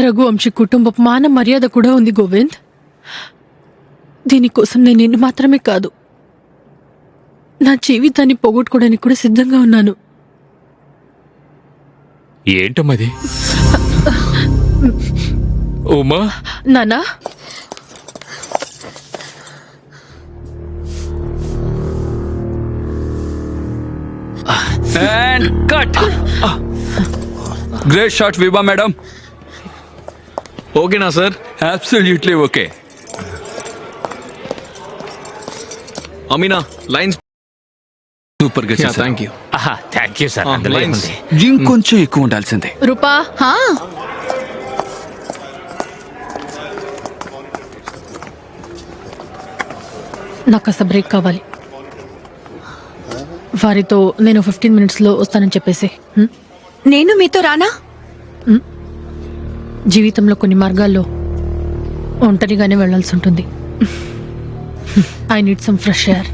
రఘువంశీ కుటుంబపు మాన మర్యాద కూడా ఉంది గోవింద్. దీనికోసం నేను నిన్ను మాత్రమే కాదు, నా జీవితాన్ని పోగొట్టుకోవడానికి కూడా సిద్ధంగా ఉన్నాను. ఏంటమ్మది? ఉమా నానా, And cut. Great shot, Vibha madam. ఓకేనా sir? Absolutely okay. Amina lines Super గా చేశారు. Thank you. Thank you sir. అందులో లైన్స్ ఏముంది? ఇంకొంచెం ఎక్కువ ఉండాల్సిందే. రూపా, నాకు కాస్త బ్రేక్ కావాలి. వారితో నేను 15 minutesలో వస్తానని చెప్పేసి. నేను మీతో రానా? జీవితంలో కొన్ని మార్గాల్లో ఒంటరిగానే వెళ్లాల్సి ఉంటుంది. I need some fresh air.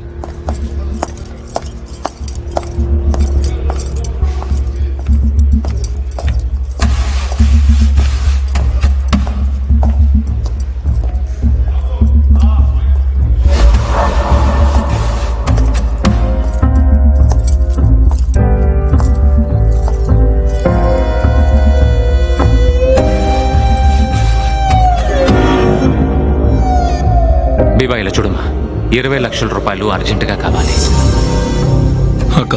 Biba ఇలా చూడమ్మా, 20 లక్షల రూపాయలు అర్జెంటుగా కావాలి. అక్క,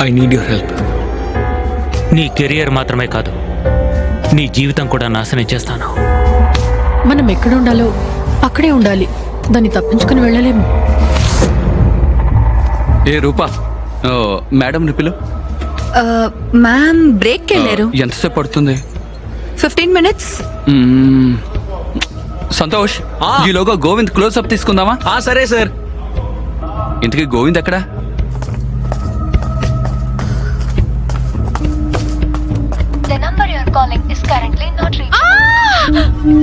ఐ నీడ్ యువర్ హెల్ప్. నీ కెరియర్ మాత్రమే కాదు, నీ జీవితం కూడా నాశనం చేస్తాను. మనం ఎక్కడ ఉండాలో అక్కడే ఉండాలి, దాన్ని తప్పించుకుని వెళ్ళలేము. ఏ రూపా, మేడం నిపిలు మ్యామ్ బ్రేక్ వెళ్ళారు. ఎంతసేపు పడుతుంది? 15 minutes. సంతోష్, ఈలోగా గోవింద్ క్లోజ్అప్ తీసుకుందామా? సరే సార్. ఇంతకీ గోవింద్ ఎక్కడ? The number you are calling is currently not reachable.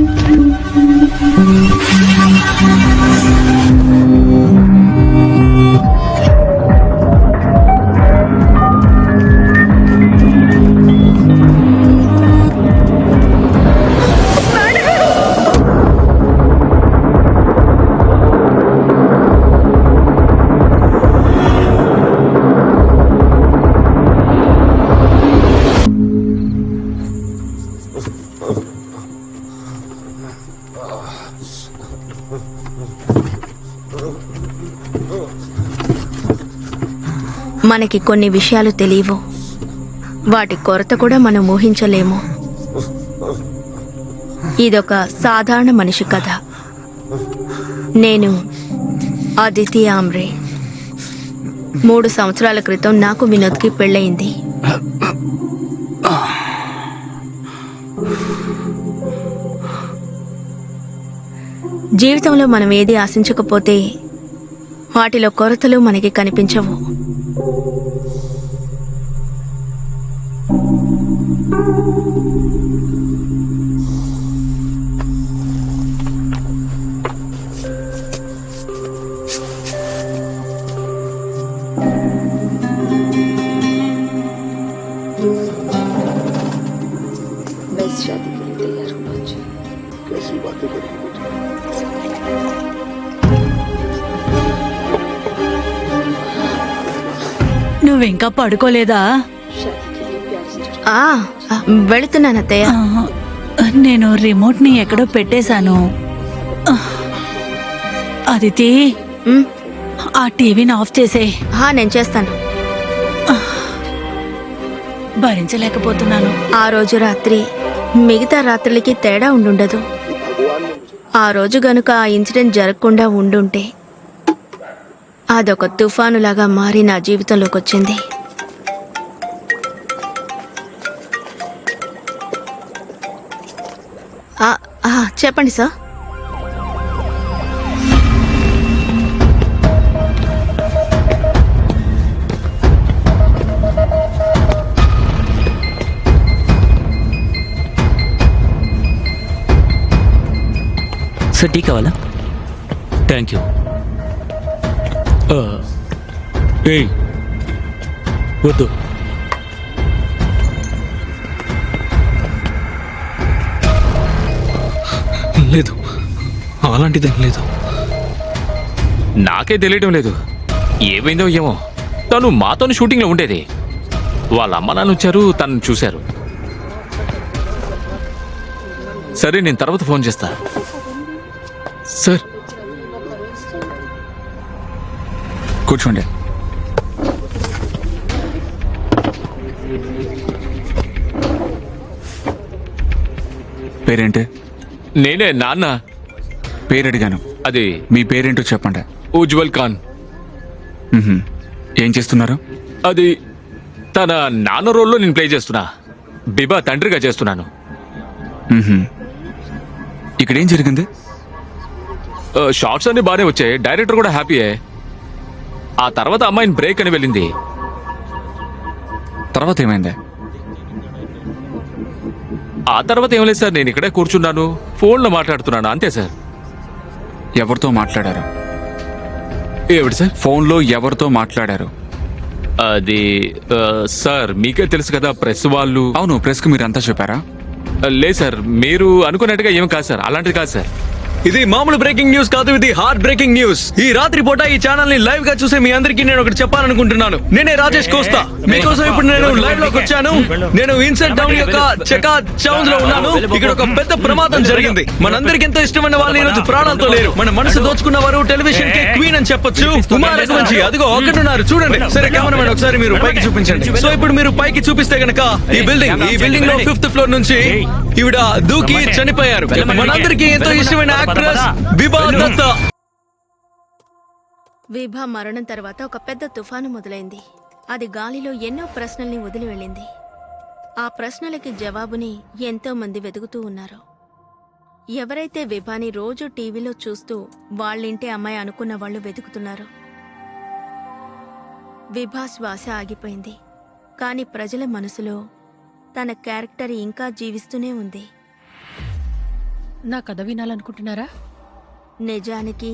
మనకి కొన్ని విషయాలు తెలియవు, వాటి కొరత కూడా మనం ఊహించలేము. ఇదొక సాధారణ మనిషి కథ. నేను అదితి ఆమ్రే. 3 సంవత్సరాల క్రితం నాకు వినోద్కి పెళ్ళయింది. జీవితంలో మనం ఏది ఆశించకపోతే వాటిలో కొరతలు మనకి కనిపించవు. నువ్వింకా పడుకోలేదా? వెళుతున్నాను అత్తయ్య. నేను రిమోట్ ని ఎక్కడో పెట్టేశాను. అదితి, ఆ టీవీని ఆఫ్ చేసే. నేను చేస్తాను. భరించలేకపోతున్నాను. ఆ రోజు రాత్రి మిగతా రాత్రులకి తేడా ఉండుండదు. ఆ రోజు గనుక ఆ ఇన్సిడెంట్ జరగకుండా ఉండుంటే అదొక తుఫానులాగా మారి నా జీవితంలోకి వచ్చింది. చెప్పండి సార్. సార్ టీ కావాలా? Thank you. ఏయ్ వద్దు. లేదు, అలాంటిదేం లేదు. నాకే తెలియడం లేదు ఏమైందో ఏమో. తను మాతోని షూటింగ్లో ఉండేది. వాళ్ళ అమ్మ నాన్న వచ్చారు, తనను చూశారు. సరే, నేను తర్వాత ఫోన్ చేస్తా. సార్, కూర్చోండి. పేరేంటి? నేనే నాన్న. పేరు అడిగాను. అది మీ పేరేంటో చెప్పండి. ఉజ్వల్ ఖాన్. మ్హూ. ఏం చేస్తున్నారు? అది తన నాన్న రోల్లో నేను ప్లే చేస్తున్నా. బిబా తండ్రిగా చేస్తున్నాను. మ్హూ. ఇక్కడేం జరిగింది? షార్ట్స్ అన్ని బాగానే వచ్చాయి, డైరెక్టర్ కూడా హ్యాపీయే. ఆ తర్వాత అమ్మాయిని బ్రేక్ అని వెళ్ళింది. తర్వాత ఏమైంది? ఆ తర్వాత ఏం లేదు సార్, నేను ఇక్కడే కూర్చున్నాను, ఫోన్లో మాట్లాడుతున్నాను, అంతే సార్. ఎవరితో మాట్లాడారు? ఏమిటి సార్? ఫోన్లో ఎవరితో మాట్లాడారు? అది సార్ మీకే తెలుసు కదా, ప్రెస్ వాళ్ళు. అవును, ప్రెస్కి మీరు అంతా చెప్పారా? లేదు సార్, మీరు అనుకున్నట్టుగా ఏం కాదు సార్, అలాంటిది కాదు సార్. ఇది మామూలు బ్రేకింగ్ న్యూస్ కాదు, ఇది హార్ట్ బ్రేకింగ్ న్యూస్. ఈ రాత్రి పూట ఈ ఛానల్ ని లైవ్ గా చూసే మీ అందరికీ నేను ఒకటి చెప్పాలనుకుంటున్నాను. నేనే రాజేష్ కోస్తా. మీకోసం ఇప్పుడు నేను లైవ్ లోకి వచ్చాను. నేను ఇన్సెంట్ టౌన్ యొక్క చెకా చౌంజ్ లో ఉన్నాను. ఇక్కడ ఒక పెద్ద ప్రమాదం జరిగింది. మనందరికి ఎంతో ఇష్టమైన వాళ్ళు ఈ రోజు ప్రాణాలతో లేరు. మన మనసు దోచుకున్న వారు టెలివిజన్ కి క్వీన్ అని చెప్పొచ్చు. ఉమా రఘువంశీ అదిగో ఒకటున్నారు, చూడండి. సరే కెమెరామెన్ ఒకసారి మీరు పైకి చూపించండి. సో ఇప్పుడు మీరు పైకి చూపిస్తే గనక ఈ బిల్డింగ్ లో 5th ఫ్లోర్ నుంచి ఈవిడ దూకి చనిపోయారు. మనందరికీ ఎంతో ఇష్టమైన యాక్ట్రెస్ విభా దత్తా. విభా మరణం తర్వాత ఒక పెద్ద తుఫాను మొదలైంది. అది గాలిలో ఎన్నో ప్రశ్నల్ని వదిలి వెళ్ళింది. ఆ ప్రశ్నలకి జవాబుని ఎంతో మంది వెతుకుతూ ఉన్నారు. ఎవరైతే విభాని రోజు టీవీలో చూస్తూ వాళ్ళింటి అమ్మాయి అనుకున్న వాళ్ళు వెతుకుతున్నారు. విభా శ్వాస ఆగిపోయింది, కాని ప్రజల మనసులో తన క్యారెక్టర్ ఇంకా జీవిస్తూనే ఉంది. నా కథ వినాలనుకుంటున్నారా? నిజానికి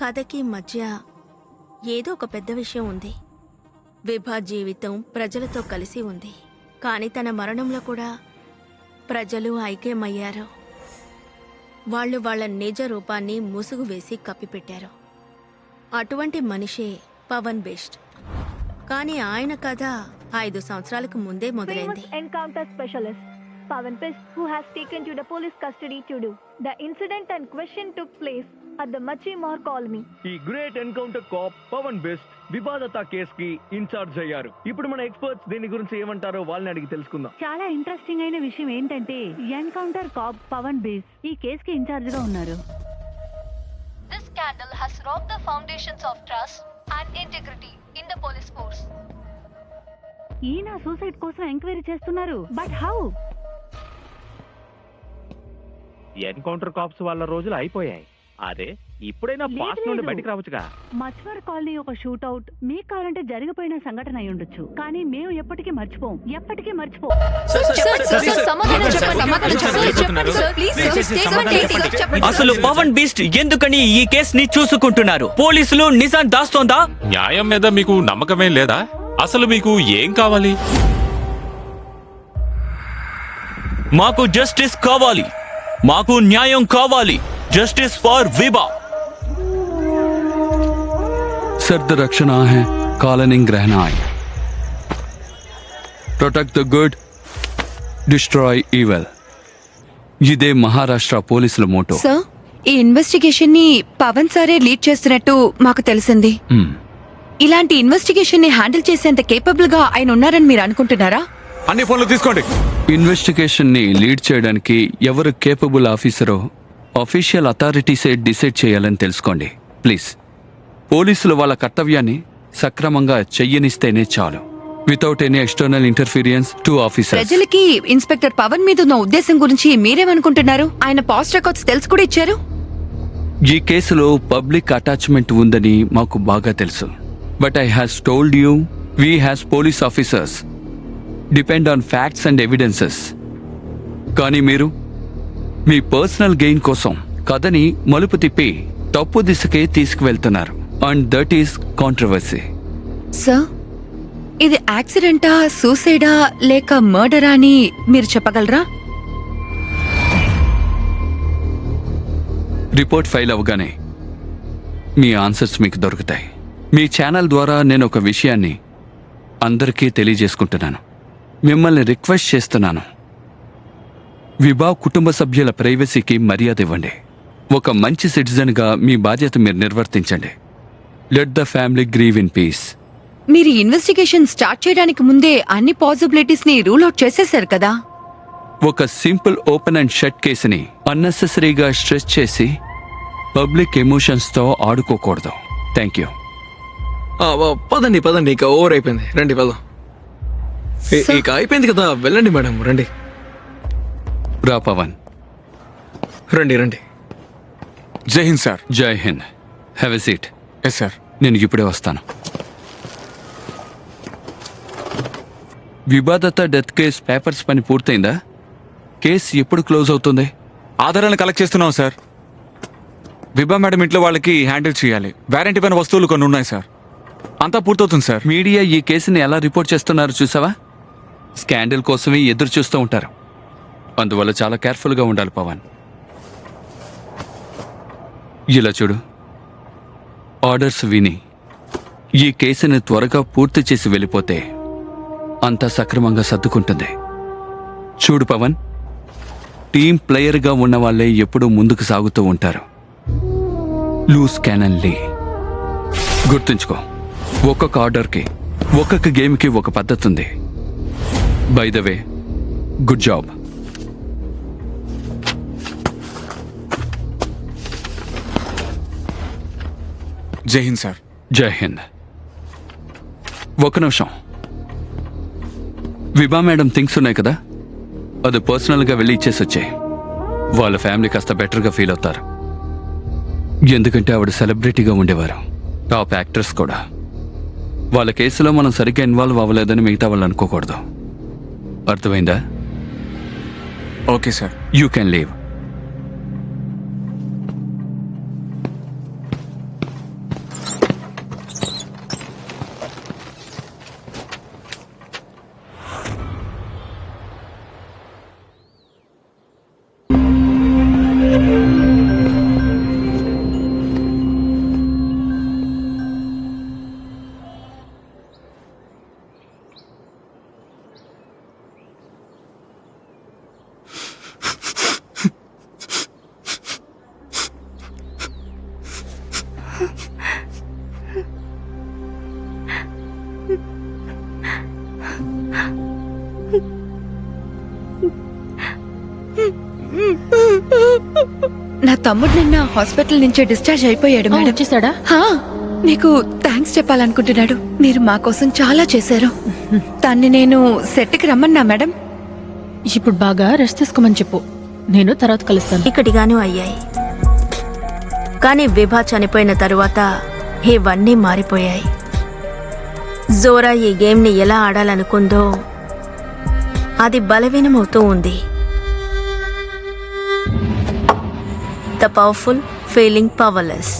కథకి మధ్య ఏదో ఒక పెద్ద విషయం ఉంది. విభా జీవితం ప్రజలతో కలిసి ఉంది, కాని తన మరణంలో కూడా ప్రజలు ఐక్యమయ్యారు. వాళ్ళు వాళ్ళ నిజ రూపాన్ని ముసుగు వేసి కప్పిపెట్టారు. అటువంటి మనిషే పవన్ బెస్ట్. కానీ ఆయన కథ 5 సంవత్సరాలకు ముందే మొదలైంది. Encounter specialist Pavan Best, who has taken to the police custody to do. The incident and question took place at the Machi Mar colony. ఈ great encounter cop Pavan best వివాదత కేస్ కి ఇన్ఛార్జ్ అయ్యారు. ఇప్పుడు మన ఎక్స్పర్ట్స్ దీని గురించి ఏమంటారో వాళ్ళని అడిగి తెలుసుకుందాం. చాలా ఇంట్రెస్టింగ్ అయిన విషయం ఏంటంటే ఎన్కౌంటర్ కాప్ పవన్ బేస్ ఈ కేసుకి ఇన్ఛార్జ్ గా ఉన్నారు. This scandal has rocked the foundations of trust and integrity in the police force. ఈయన సూసైడ్ కోసం ఎంక్వైరీ చేస్తున్నారు, బట్ హౌ? ఎన్కౌంటర్ కాప్స్ వాళ్ళ రోజులు అయిపోయాయి. అదే ఇప్పుడైనా పాస్ట్ నుండి బయటికి రావచ్చుగా. మచ్వర్ కాలనీ ఒక షూట్అవుట్ మీకు కావాలంటే జరిగిపోయిన సంఘటన అయి ఉండొచ్చు, కానీ మేము ఎప్పటికీ మర్చిపోం. అసలు పవన్ బీస్ట్ ఎందుకని ఈ కేస్ ని చూసుకుంటున్నారు? పోలీసులు నిజాన్ని దాస్తోందా? న్యాయం మీద మీకు నమ్మకమే లేదా? అసలు మీకు ఏం కావాలి? మాకు జస్టిస్ కావాలి, మాకు న్యాయం కావాలి. Justice for Vibha. सर्द रक्षणा है कालनिंग रहना है. Protect the good, destroy evil. ఇదే మహారాష్ట్ర పోలీసుల మోటో. సార్, ఈ ఇన్వెస్టిగేషన్ ని పవన్ సారే లీడ్ చేస్తున్నట్టు మాకు తెలిసింది. ఇలాంటి ఇన్వెస్టిగేషన్ ని హ్యాండిల్ చేసేంత కేపబుల్ గా ఆయన ఉన్నారని మీరు అనుకుంటున్నారా? అన్ని ఫోన్లు తీసుకోండి. ఇన్వెస్టిగేషన్ ని లీడ్ చేయడానికి ఎవరు కేపబుల్ ఆఫీసరో అఫీషియల్ అథారిటీసే డిసైడ్ చేయాలని తెలుసుకోండి ప్లీజ్. పోలీసులు వాళ్ళ కర్తవ్యాన్ని సక్రమంగా చెయ్యనిస్తేనే చాలు. Without any external interference to officers. ప్రజలకి ఇన్స్పెక్టర్ పవన్ మీద ఉన్న ఉద్దేశం గురించి మీరేమనుకుంటున్నారు? ఆయన పాస్ట్ రికార్డ్స్ తెలుసు కూడా ఇచ్చారు. ఈ కేసులో పబ్లిక్ అటాచ్మెంట్ ఉందని మాకు బాగా తెలుసు. But I has told you, we has police officers depend on facts and evidences. కానీ మీరు మీ పర్సనల్ గెయిన్ కోసం కథని మలుపు తిప్పి తప్పు దిశకే తీసుకువెళ్తున్నారు. And that is controversy. Sir, ఇది యాక్సిడెంటా, సూసైడా లేక మర్డరా అని మీరు చెప్పగలరా? రిపోర్ట్ ఫైల్ అవ్వగానే మీ ఆన్సర్స్ మీకు దొరుకుతాయి. మీ ఛానల్ ద్వారా నేను ఒక విషయాన్ని అందరికీ తెలియజేసుకుంటున్నాను. మిమ్మల్ని రిక్వెస్ట్ చేస్తున్నాను, విభా కుటుంబ సభ్యుల ప్రైవసీకి మర్యాద ఇవ్వండి. ఒక మంచి సిటిజన్గా మీ బాధ్యత మీరు నిర్వర్తించండి. Let the family grieve in peace. మీరు ఇన్వెస్టిగేషన్ స్టార్ట్ చేయడానికి ముందే అన్ని పాసిబిలిటీస్ ని రూల్ అవుట్ చేసేశారు కదా. ఒక సింపుల్ ఓపెన్ అండ్ షట్ కేసుని అన్నెసెసరీగా స్ట్రెస్ చేసి పబ్లిక్ ఎమోషన్స్తో ఆడుకోకూడదు. Thank you. పదండి పదండి, ఇక ఓవర్ అయిపోయింది, రండి పదం. ఇక అయిపోయింది కదా, వెళ్ళండి మేడం, రండి రా పవన్. రండి రండి. జై Hind sir. Jai Hind. Have a seat. Yes sir. నేను ఇప్పుడే వస్తాను. వివాదత డెత్ కేస్ పేపర్స్ పని పూర్తయిందా? కేసు ఎప్పుడు క్లోజ్ అవుతుంది? ఆధారాలను కలెక్ట్ చేస్తున్నాం సార్. విభా మేడం ఇంట్లో వాళ్ళకి హ్యాండిల్ చేయాలి. వారంటీ పైన వస్తువులు కొన్ని ఉన్నాయి సార్. అంతా పూర్తవుతుంది సార్. మీడియా ఈ కేసుని ఎలా రిపోర్ట్ చేస్తున్నారు చూసావా? స్కాండల్ కోసమే ఎదురు చూస్తూ ఉంటారు. అందువల్ల చాలా కేర్ఫుల్గా ఉండాలి పవన్. ఇలా చూడు, ఆర్డర్స్ విని ఈ కేసుని త్వరగా పూర్తి చేసి వెళ్ళిపోతే అంతా సక్రమంగా సర్దుకుంటుంది. చూడు పవన్, టీం ప్లేయర్గా ఉన్న వాళ్ళే ఎప్పుడూ ముందుకు సాగుతూ ఉంటారు. లూస్ క్యానన్ లీ. గుర్తుంచుకో, ఒక్కొక్క ఆర్డర్కి, ఒక్కొక్క గేమ్కి ఒక పద్ధతి ఉంది. By the way, good job. జై హింద్ సార్. జై హింద్. ఒక నిమిషం. విభా మేడం థింగ్స్ ఉన్నాయి కదా, అది పర్సనల్గా వెళ్ళి ఇచ్చేసి వచ్చాయి. వాళ్ళ ఫ్యామిలీ కాస్త బెటర్గా ఫీల్ అవుతారు. ఎందుకంటే ఆవిడ సెలబ్రిటీగా ఉండేవారు, టాప్ యాక్టర్స్ కూడా. వాళ్ళ కేసులో మనం సరిగ్గా ఇన్వాల్వ్ అవ్వలేదని మిగతా వాళ్ళు అనుకోకూడదు. అర్థమైందా? Okay sir. You can leave. నా తమ్ముడు నిన్న హాస్పిటల్ నుంచి డిశ్చార్జ్ అయిపోయాడు మేడం. వచ్చేసాడా? హా, మీకు థ్యాంక్స్ చెప్పాలనుకుంటున్నాడు. మీరు మా కోసం చాలా చేశారు. తన్ని నేను సెట్కి రమ్మన్నా మేడం. ఇప్పుడు బాగా రెస్ట్ తీసుకోమని చెప్పు, నేను తర్వాత కలుస్తాను. ఇక్కడిగాను అయ్యాయి, కానీ విభా చనిపోయిన తరువాత ఇవన్నీ మారిపోయాయి. జోరా ఈ గేమ్ని ఎలా ఆడాలనుకుందో అది బలహీనమవుతూ ఉంది. The powerful feeling powerless.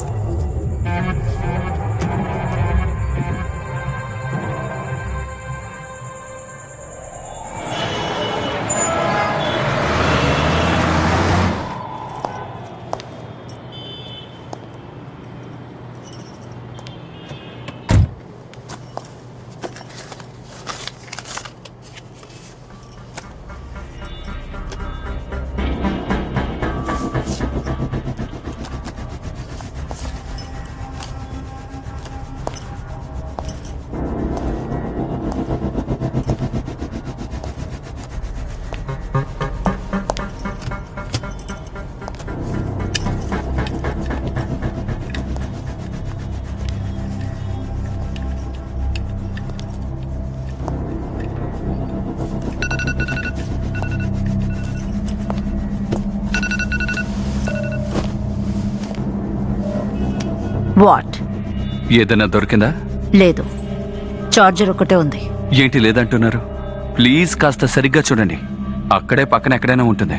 What? ఏదైనా దొరికిందా? లేదు, చార్జర్ ఒకటే ఉంది. ఏంటి లేదంటున్నారు? ప్లీజ్ కాస్త సరిగ్గా చూడండి. అక్కడే పక్కన ఎక్కడైనా ఉంటుంది.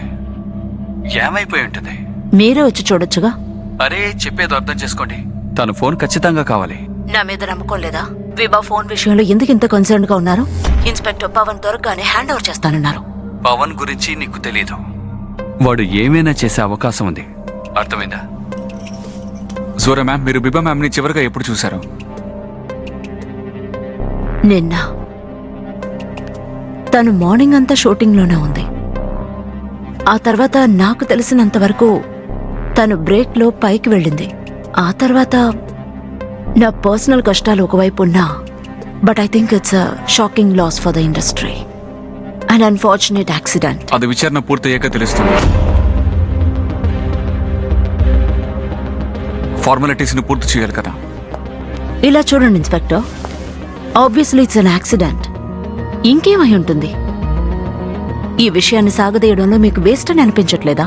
ఏమైపోయి ఉంటుంది? మీరే వచ్చి చూడొచ్చుగా. అరే, చెప్పేది అర్థం చేసుకోండి. తన ఫోన్ ఖచ్చితంగా కావాలి. నా మీద నమ్మకం లేదా? విభా ఫోన్ విషయంలో ఎందుకు ఇంత కన్సర్న్ గా ఉన్నారు? ఇన్స్పెక్టర్ పవన్ దొరకగానే హ్యాండ్ ఓవర్ చేస్తానన్నారు. పవన్ గురించి నీకు తెలీదు. వాడు ఏమైనా చేసే అవకాశం ఉంది. అర్థమైందా? జోరా మ్యామ్, మీరు బిబా మ్యామ్ని చివరిగా ఎప్పుడు చూశారు? నిన్న తను మార్నింగ్ అంతా షూటింగ్లోనే ఉంది. ఆ తర్వాత నాకు తెలిసినంత వరకు తను బ్రేక్లో పైకి వెళ్ళింది. ఆ తర్వాత నా పర్సనల్ కష్టాలు ఒకవైపు ఉన్నా, but I think it's a shocking loss for the industry and unfortunate accident. అది విచారణ పూర్తయ్యాక తెలుస్తుంది. ఫార్మాలిటీస్ని పూర్తి చేయాలి కదా. ఇలా చూడండి inspector, obviously it's an accident. ఇంకేమై ఉంటుంది? ఈ విషయాన్ని సాగదీయడంలో మీకు వేస్ట్ అని అనిపించట్లేదా?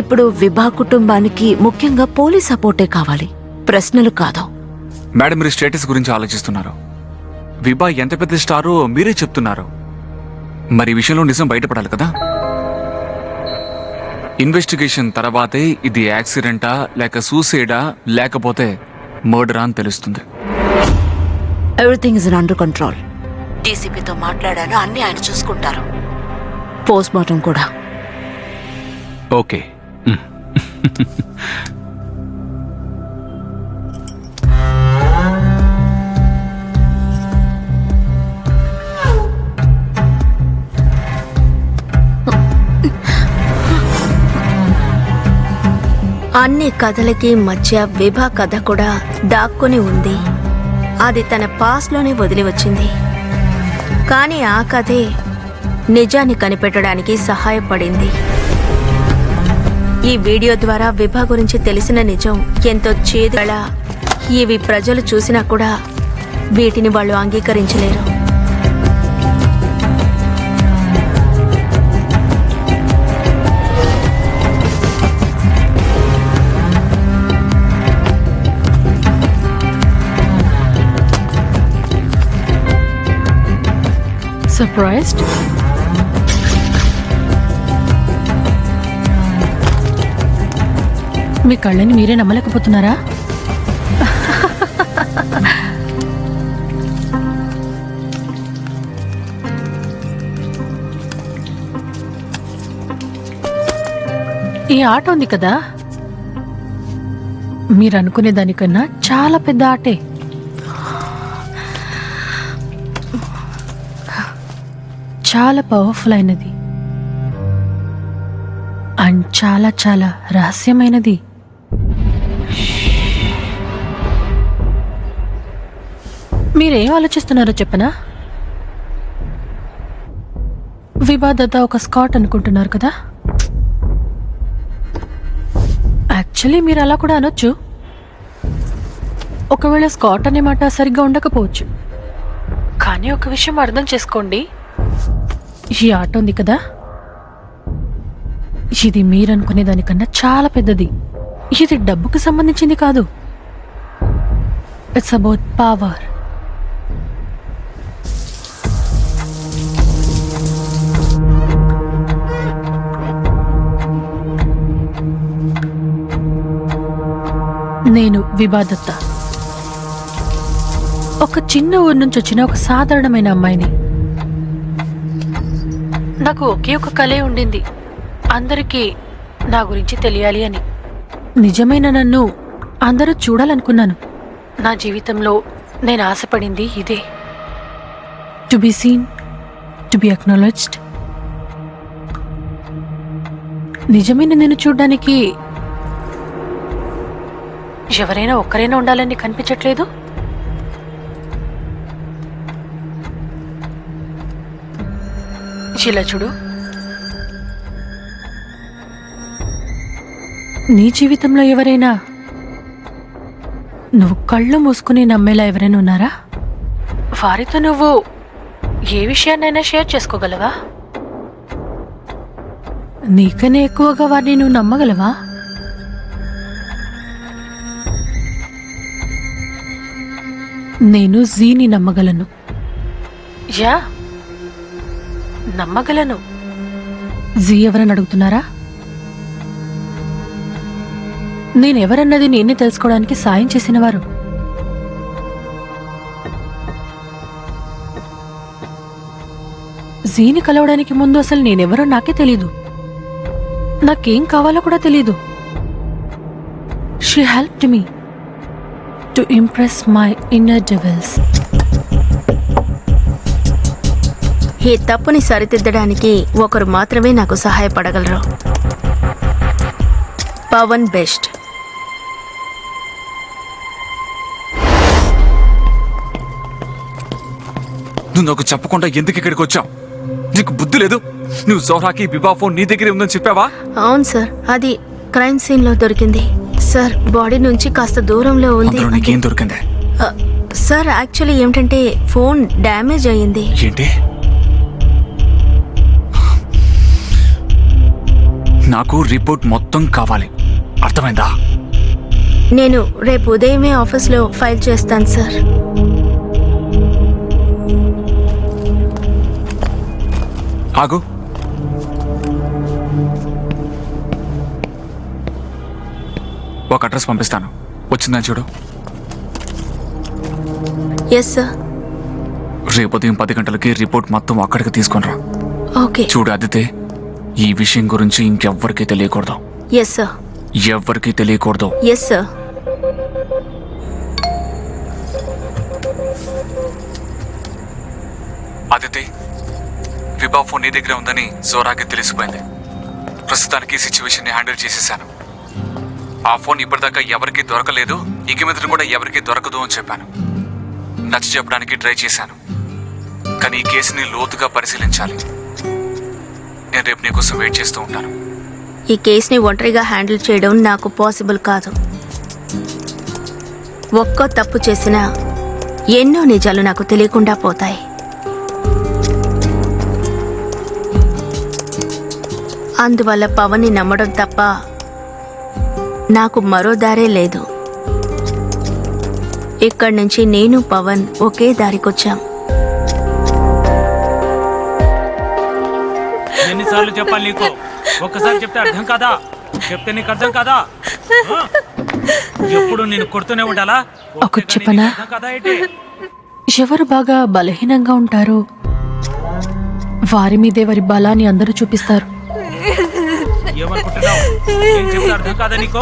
ఇప్పుడు విభా కుటుంబానికి ముఖ్యంగా పోలీస్ సపోర్టే కావాలి, ప్రశ్నలు కాదు. మేడం, మీరు స్టేటస్ గురించి ఆలోచిస్తున్నారు. విభా ఎంత పెద్ద స్టారో మీరే చెప్తున్నారు. మరి ఈ విషయంలో నిజం బయటపడాలి కదా. ఇన్వెస్టిగేషన్ తర్వాతే ఇది యాక్సిడెంటా లేక సూసైడా లేకపోతే మర్డరా అని తెలుస్తుంది. Everything is under control. డీసీపీతో మాట్లాడాను, అన్ని ఆయన చూసుకుంటారు. పోస్ట్ మార్టం కూడా. ఓకే. అన్ని కథలకి మధ్య విభా కథ కూడా దాక్కుని ఉంది. అది తన పాస్ట్లోనే వదిలి వచ్చింది. కానీ ఆ కథే నిజాన్ని కనిపెట్టడానికి సహాయపడింది. ఈ వీడియో ద్వారా విభా గురించి తెలిసిన నిజం ఎంతో చేదుగా, ఇవి ప్రజలు చూసినా కూడా వీటిని వాళ్ళు అంగీకరించలేరు. సర్ప్రైజ్డ్? మీ కళ్ళని మీరే నమ్మలేకపోతున్నారా? ఈ ఆట ఉంది కదా, మీరు అనుకునే దానికన్నా చాలా పెద్ద ఆటే. చాలా పవర్ఫుల్ అయినది అండ్ చాలా చాలా రహస్యమైనది. మీరేం ఆలోచిస్తున్నారో చెప్పనా? విభా దత్త ఒక స్కాట్ అనుకుంటున్నారు కదా. యాక్చువల్లీ మీరు అలా కూడా అనొచ్చు. ఒకవేళ స్కాట్ అనే మాట సరిగ్గా ఉండకపోవచ్చు. కానీ ఒక విషయం అర్థం చేసుకోండి, ఈ ఆట ఉంది కదా, ఇది మీరనుకునే దానికన్నా చాలా పెద్దది. ఇది డబ్బుకు సంబంధించింది కాదు. It's about power. నేను విభా దత్త, ఒక చిన్న ఊరు నుంచి వచ్చిన ఒక సాధారణమైన అమ్మాయిని. నాకు ఒకే ఒక కలే ఉండింది, అందరికీ నా గురించి తెలియాలి అని. నిజమైన నన్ను అందరూ చూడాలనుకున్నాను. నా జీవితంలో నేను ఆశపడింది ఇదే, to be seen, to be acknowledged. నిజమైన నేను చూడ్డానికి ఎవరైనా ఒక్కరైనా ఉండాలని కనిపించట్లేదు. ఇలా చూడు, నీ జీవితంలో ఎవరైనా నువ్వు కళ్ళు మూసుకుని నమ్మేలా ఎవరైనా ఉన్నారా? వారితో నువ్వు ఏ విషయాన్నైనా షేర్ చేసుకోగలవా? నీకనే ఎక్కువగా వారిని నువ్వు నమ్మగలవా? నేను జీని నమ్మగలను. యా, నమ్మగలను. జీ ఎవరని అడుగుతున్నారా? నేనెవరన్నది నేనే తెలుసుకోవడానికి సాయం చేసినవారు. జీని కలవడానికి ముందు అసలు నేనెవరో నాకే తెలీదు. నాకేం కావాలో కూడా తెలీదు. She She helped me to impress my inner devils. ఈ తప్పుని సరిదిద్దడానికి ఒకరు మాత్రమే నాకు సహాయపడగలరు. పవన్ బెస్ట్. నువ్వు నాకు చెప్పకుండా ఎందుకు ఇక్కడికి వచ్చావు? నీకు బుద్ధి లేదు? నువ్వు జోహ్రాకి బిబా ఫోన్ నీ దగ్గరే ఉందని చెప్పావా? అవును సార్, అది క్రైమ్ సీన్ లో దొరికింది సార్. బాడీ నుంచి కాస్త దూరంలో ఉంది. అందులో నీకేం దొరికింది? సార్ యాక్చువల్లీ ఏమిటంటే ఫోన్ డ్యామేజ్ అయ్యింది. ఏంటి? నాకు రిపోర్ట్ మొత్తం కావాలి, అర్థమైందా? నేను రేపు ఉదయమే ఆఫీస్లో ఫైల్ చేస్తాను సార్. ఆగు. ఒక అడ్రస్ పంపిస్తాను, వచ్చిందని చూడు. Yes sir. రేపు ఉదయం 10 గంటలకి రిపోర్ట్ మొత్తం అక్కడికి తీసుకొనిరా. ఓకే. చూడు అదితే, ఈ విషయం గురించి ఇంకెవ్వరికీ తెలియకూడదు. Yes sir. ఎవ్వరికీ తెలియకూడదు. Yes sir. Aditi, Vibha phone నీ దగ్గర ఉందని జోరాకి తెలిసిపోయింది. ప్రస్తుతానికి ఈ సిచ్యువేషన్ ని హ్యాండిల్ చేసేసాను. ఆ ఫోన్ ఇప్పటిదాకా ఎవరికీ దొరకలేదు, ఇక మీద కూడా ఎవరికీ దొరకదు అని చెప్పాను. నచ్చ చెప్పడానికి ట్రై చేశాను, కానీ ఈ కేసుని లోతుగా పరిశీలించాలి. నేను రేపు నీకోసం వెయిట్ చేస్తూ ఉంటాను. ఈ కేసుని ఒంటరిగా హ్యాండిల్ చేయడం నాకు పాసిబుల్ కాదు. ఒక్కో తప్పు చేసినా ఎన్నో నిజాలు నాకు తెలియకుండా పోతాయి. అందువల్ల పవన్ని నమ్మడం తప్ప నాకు మరో దారే లేదు. ఇక్కడి నుంచి నేను పవన్ ఒకే దారికొచ్చాం. ఎన్నిసార్లు చెప్పాలి నీకు? ఒక్కసారి చెప్తే అర్థం కాదా? చెప్తే నీకు అర్థం కాదా? ఎప్పుడు నేను కొడుతూనే ఉండాలా? ఒకటి చెప్పనా? అర్థం కాదా ఏంటి? ఎవరు బాగా బలహీనంగా ఉంటారో వారి మీదే వారి బలాన్ని అందరూ చూపిస్తారు. ఏమనుకుంటున్నావు? ఏం చెప్తే అర్థం కాదా నీకు?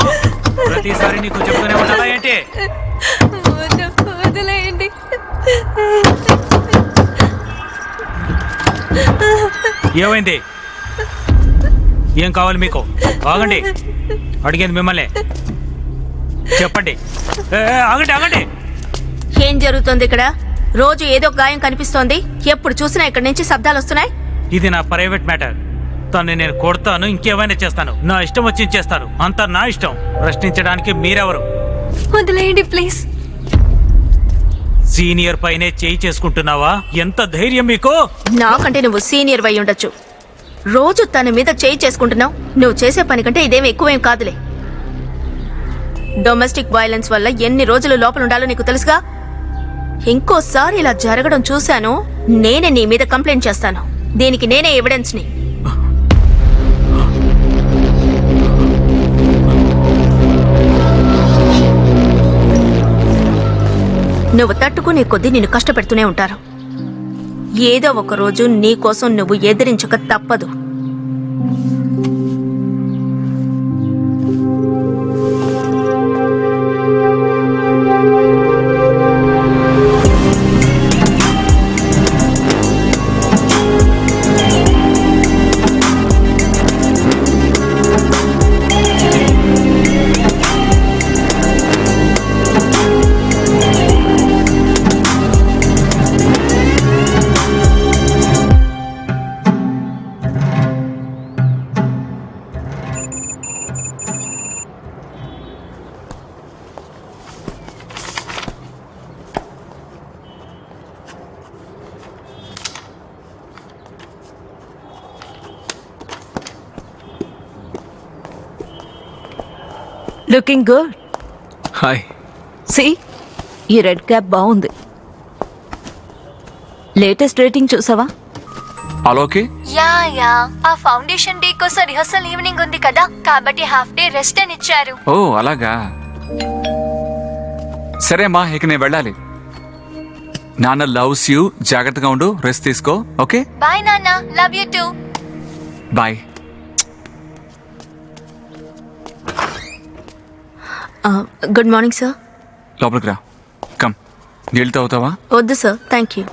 ప్రతిసారి నీకు చెప్తూనే ఉండాలా ఏంటి? ఏమైంది? ఏం కావాలి మీకు? ఆగండి, అడిగేది మిమ్మల్ని. చెప్పండి. ఆగండి ఆగండి. ఏం జరుగుతోంది ఇక్కడ? రోజు ఏదో గాయం కనిపిస్తోంది. ఎప్పుడు చూసినా ఇక్కడి నుంచి శబ్దాలు వస్తున్నాయి. ఇది నా ప్రైవేట్ మ్యాటర్. తను నేను కొడతాను, ఇంకేమైనా చేస్తాను. నా ఇష్టం వచ్చి చేస్తాను. అంతా నా ఇష్టం. ప్రశ్నించడానికి మీరెవరు? వదిలేయండి ప్లీజ్. సీనియర్ పైనే చేయి చేసుకుంటున్నావా? ఎంత ధైర్యం మీకు? నాకంటే నువ్వు సీనియర్ వై ఉండొచ్చు. రోజు తన మీద చేయి చేసుకుంటున్నావు. నువ్వు చేసే పని కంటే ఇదేమి ఎక్కువేం కాదులే. డొమెస్టిక్ వైలెన్స్ వల్ల ఎన్ని రోజులు లోపల ఉండాలో నీకు తెలుసుగా. ఇంకోసారి ఇలా జరగడం చూశాను, నేనే నీ మీద కంప్లైంట్ చేస్తాను. దీనికి నేనే ఎవిడెన్స్ ని. నువ్వు తట్టుకునే కొద్దీ నిన్ను కష్టపెడుతూనే ఉంటారు. ఏదో ఒక రోజు నీ కోసం నువ్వు ఎదిరించక తప్పదు. Looking good. హాయ్. సి, ఈ రెడ్ క్యాప్ బాగుంది. లేటెస్ట్ రేటింగ్ చూసావా? అలోకి యా ఆ ఫౌండేషన్ డే కోసం రిహర్సల్ ఈవినింగ్ ఉంది కదా, కాబట్టి హాఫ్ డే రెస్ట్ అని ఇచ్చారు. ఓ అలాగా. సరే అమ్మా, ఇక నేను వెళ్ళాలి. నాన్న లవ్స్ యూ. జాగ్రత్తగా ఉండు, రెస్ట్ తీసుకో. ఓకే బాయ్ నాన్న, love you too. Bye. Good morning sir. లోపలికి రా. కమ్. నీళ్ళు తాగుతావా? వద్దు sir, thank you.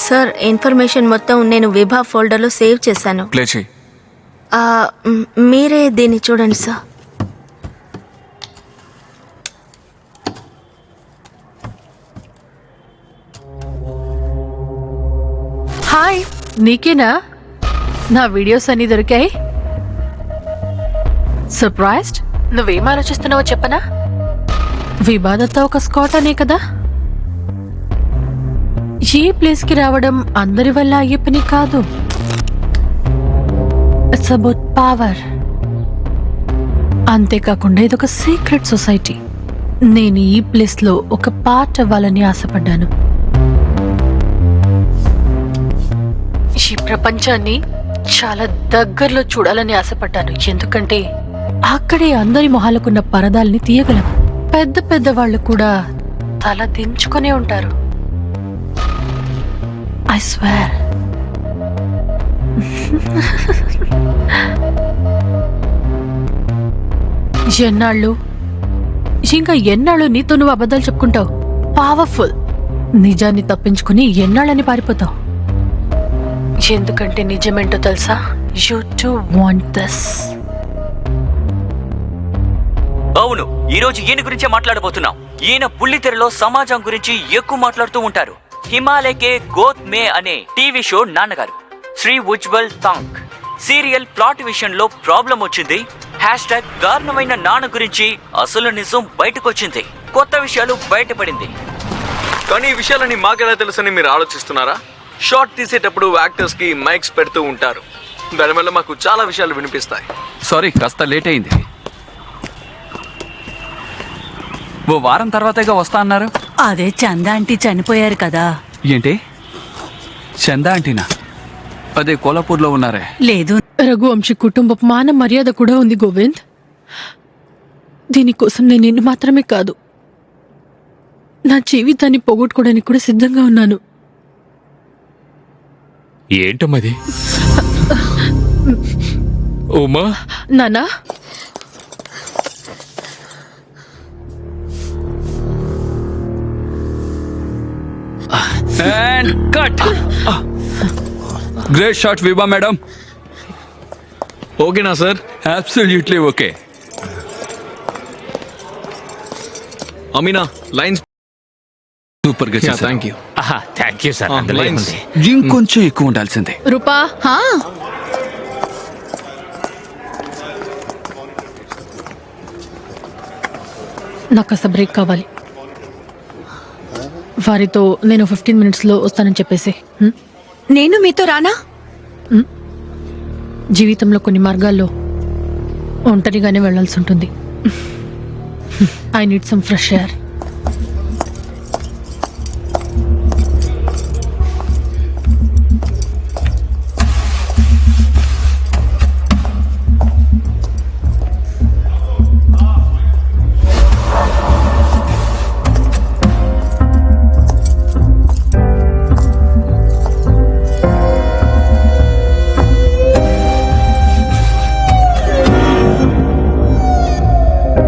Sir, information మొత్తం నేను విభా ఫోల్డర్లో సేవ్ చేశాను. ప్లే చేయి. మీరే దీన్ని చూడండి సార్. హాయ్, నీకేనా నా వీడియోస్ అన్ని దొరికాయి? సర్ప్రైజ్డ్? నువ్వేం ఆలోచిస్తున్నావో చెప్పనా? వివాదతో ఒక స్కాట్ అనే కదా. ఈ ప్లేస్ కి రావడం అందరి వల్ల అయ్యే పని కాదు. It's about power. అంతేకాకుండా ఇదొక సీక్రెట్ సొసైటీ. నేను ఈ ప్లేస్ లో ఒక పార్ట్ అవ్వాలని ఆశపడ్డాను. ఈ ప్రపంచాన్ని చాలా దగ్గరలో చూడాలని ఆశపడ్డాను. ఎందుకంటే అక్కడే అందరి మొహాలకున్న పరదాల్ని తీయగలం. పెద్ద పెద్ద వాళ్ళు కూడా తల దించుకునే ఉంటారు. I swear. ఎన్నాళ్ళు, ఇంకా ఎన్నాళ్ళు నీతో నువ్వు అబద్ధాలు చెప్పుకుంటావు? పవర్ఫుల్. నిజాన్ని తప్పించుకుని ఎన్నాళ్ళని పారిపోతావు. ఎందుకంటే నిజమేంటో తెలుసా? You too want this. అవును, ఈ రోజు ఈయన గురించే మాట్లాడబోతున్నాం. ఈయన బుల్లితెరలో సమాజం గురించి ఎక్కువ మాట్లాడుతూ ఉంటారు. హిమాలయకే గోత్ మే అనే టీవీ షో నాన్నగారు. శ్రీ ఉజ్వల్ తాంక్ సీరియల్ ప్లాట్ విషయంలో ప్రాబ్లం వచ్చింది. హ్యాష్ట్యాగ్ దారుణమైన నాన్న గురించి అసలు నిజం బయటకు వచ్చింది. కొత్త విషయాలు బయటపడింది. కానీ ఈ విషయాలని మాకెలా తెలుసని మీరు ఆలోచిస్తున్నారా? షార్ట్ తీసేటప్పుడు యాక్టర్స్ కి మైక్స్ పెడుతూ ఉంటారు. దానివల్ల మాకు చాలా విషయాలు వినిపిస్తాయి. సారీ, కాస్త లేట్ అయింది. ఓ వారం తర్వాతగా వస్తా అన్నారు. అదే చందా ఆంటీ చనిపోయారు కదా. ఏంటి? చందా ఆంటీనా? అదే కోలాపూర్లో ఉన్నారే. లేదు, రఘువంశీ కుటుంబపు మాన మర్యాద కూడా ఉంది గోవింద్. దీనికోసం నేను నిన్ను మాత్రమే కాదు, నా జీవితాన్ని పోగొట్టుకోవడానికి కూడా సిద్ధంగా ఉన్నాను. ఏంటమ్మది? ఉమా, నానా, And cut. Great shot, Vibha madam. ఓకేనా sir? Absolutely okay. Amina, lines super గా చేశారు. Thank you. Thank you sir. Lines ఇంకొంచెం ఎక్కువ ఉండాల్సిందే. రూపా, నాకు కాస్త బ్రేక్ కావాలి. వారితో నేను 15 minutesలో వస్తానని చెప్పేసి. నేను మీతో రానా? జీవితంలో కొన్ని మార్గాల్లో ఒంటరిగానే వెళ్లాల్సి ఉంటుంది. I need some fresh air.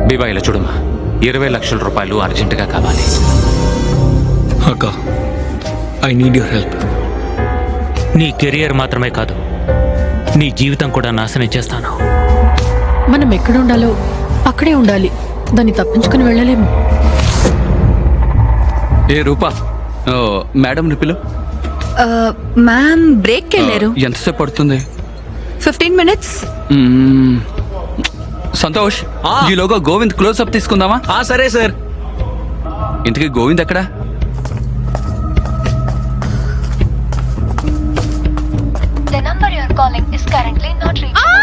Biba, ఇలా చూడమ్మా, 20 లక్షల రూపాయలు అర్జెంటుగా కావాలి. అక్క, ఐ నీడ్ యువర్ హెల్ప్. నీ కెరియర్ మాత్రమే కాదు, నీ జీవితం కూడా నాశనం చేస్తాను. మనం ఎక్కడ ఉండాలో అక్కడే ఉండాలి. దాన్ని తప్పించుకుని వెళ్ళలేము. ఏ రూపా, మేడం రిపిలు. మ్యామ్ బ్రేక్ వెళ్ళారు. ఎంతసేపు పడుతుంది? 15 minutes. సంతోష్, ఈలోగా గోవింద్ క్లోజ్అప్ తీసుకుందామా? సరే సార్. ఇంతకీ గోవింద్ ఎక్కడా? The number you are calling is currently not reachable.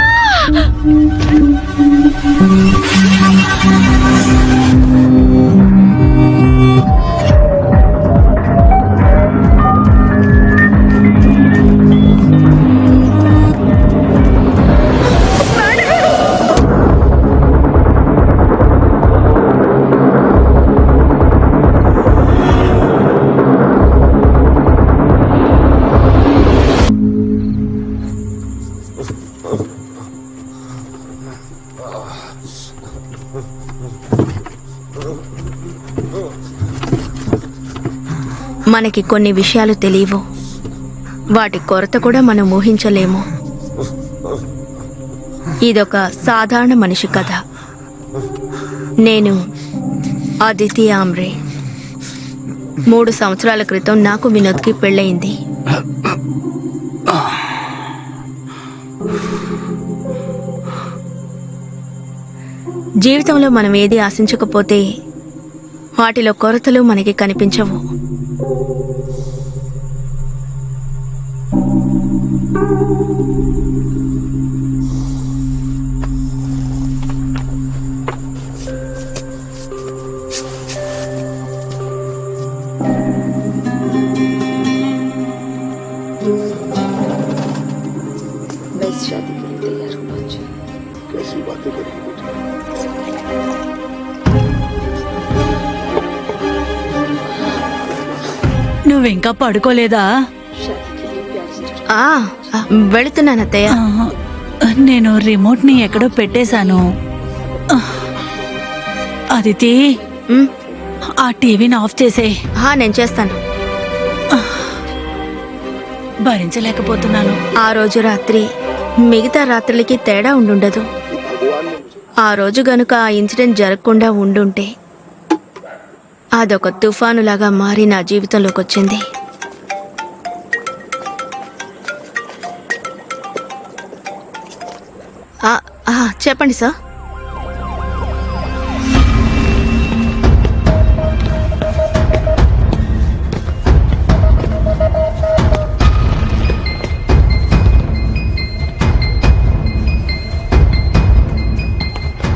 మనకి కొన్ని విషయాలు తెలియవు, వాటి కొరత కూడా మనం ఊహించలేము. ఇదొక సాధారణ మనిషి కథ. నేను అదితి ఆమ్రే. 3 సంవత్సరాల క్రితం నాకు వినోద్కి పెళ్ళయింది. జీవితంలో మనం ఏది ఆశించకపోతే వాటిలో కొరతలు మనకి కనిపించవు. నువ్వింకా పడుకోలేదా? వెళుతున్నాను అత్తయ్య. నేను రిమోట్ ని ఎక్కడో పెట్టేశాను. అదితి, ఆ టీవీని ఆఫ్ చేసే. నేను చేస్తాను. భరించలేకపోతున్నాను. ఆ రోజు రాత్రి మిగతా రాత్రులకి తేడా ఉండుండదు. ఆ రోజు గనుక ఆ ఇన్సిడెంట్ జరగకుండా ఉండుంటే అదొక తుఫానులాగా మారి నా జీవితంలోకి వచ్చింది. చెప్పండి సార్.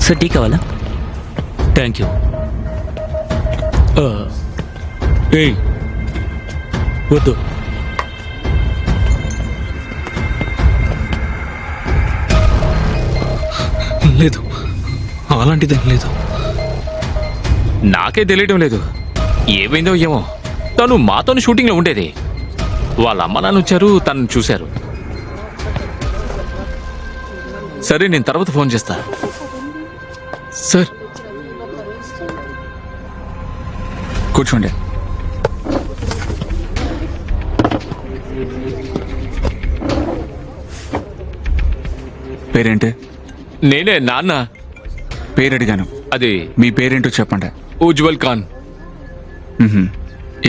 సార్ టీ కావాలా? Thank you. ఏయ్ వద్దు. లేదు, అలాంటిదేం లేదు. నాకే తెలియడం లేదు. ఏమైందో ఏమో. తను మాతోని షూటింగ్లో ఉండేది. వాళ్ళ అమ్మ నాన్న వచ్చారు, తనను చూశారు. సరే, నేను తర్వాత ఫోన్ చేస్తా. సార్ కూర్చోండి. పేరేంటి? నేనే నాన్న. పేరు అడిగాను. అది మీ పేరేంటో చెప్పండి. ఉజ్వల్ ఖాన్.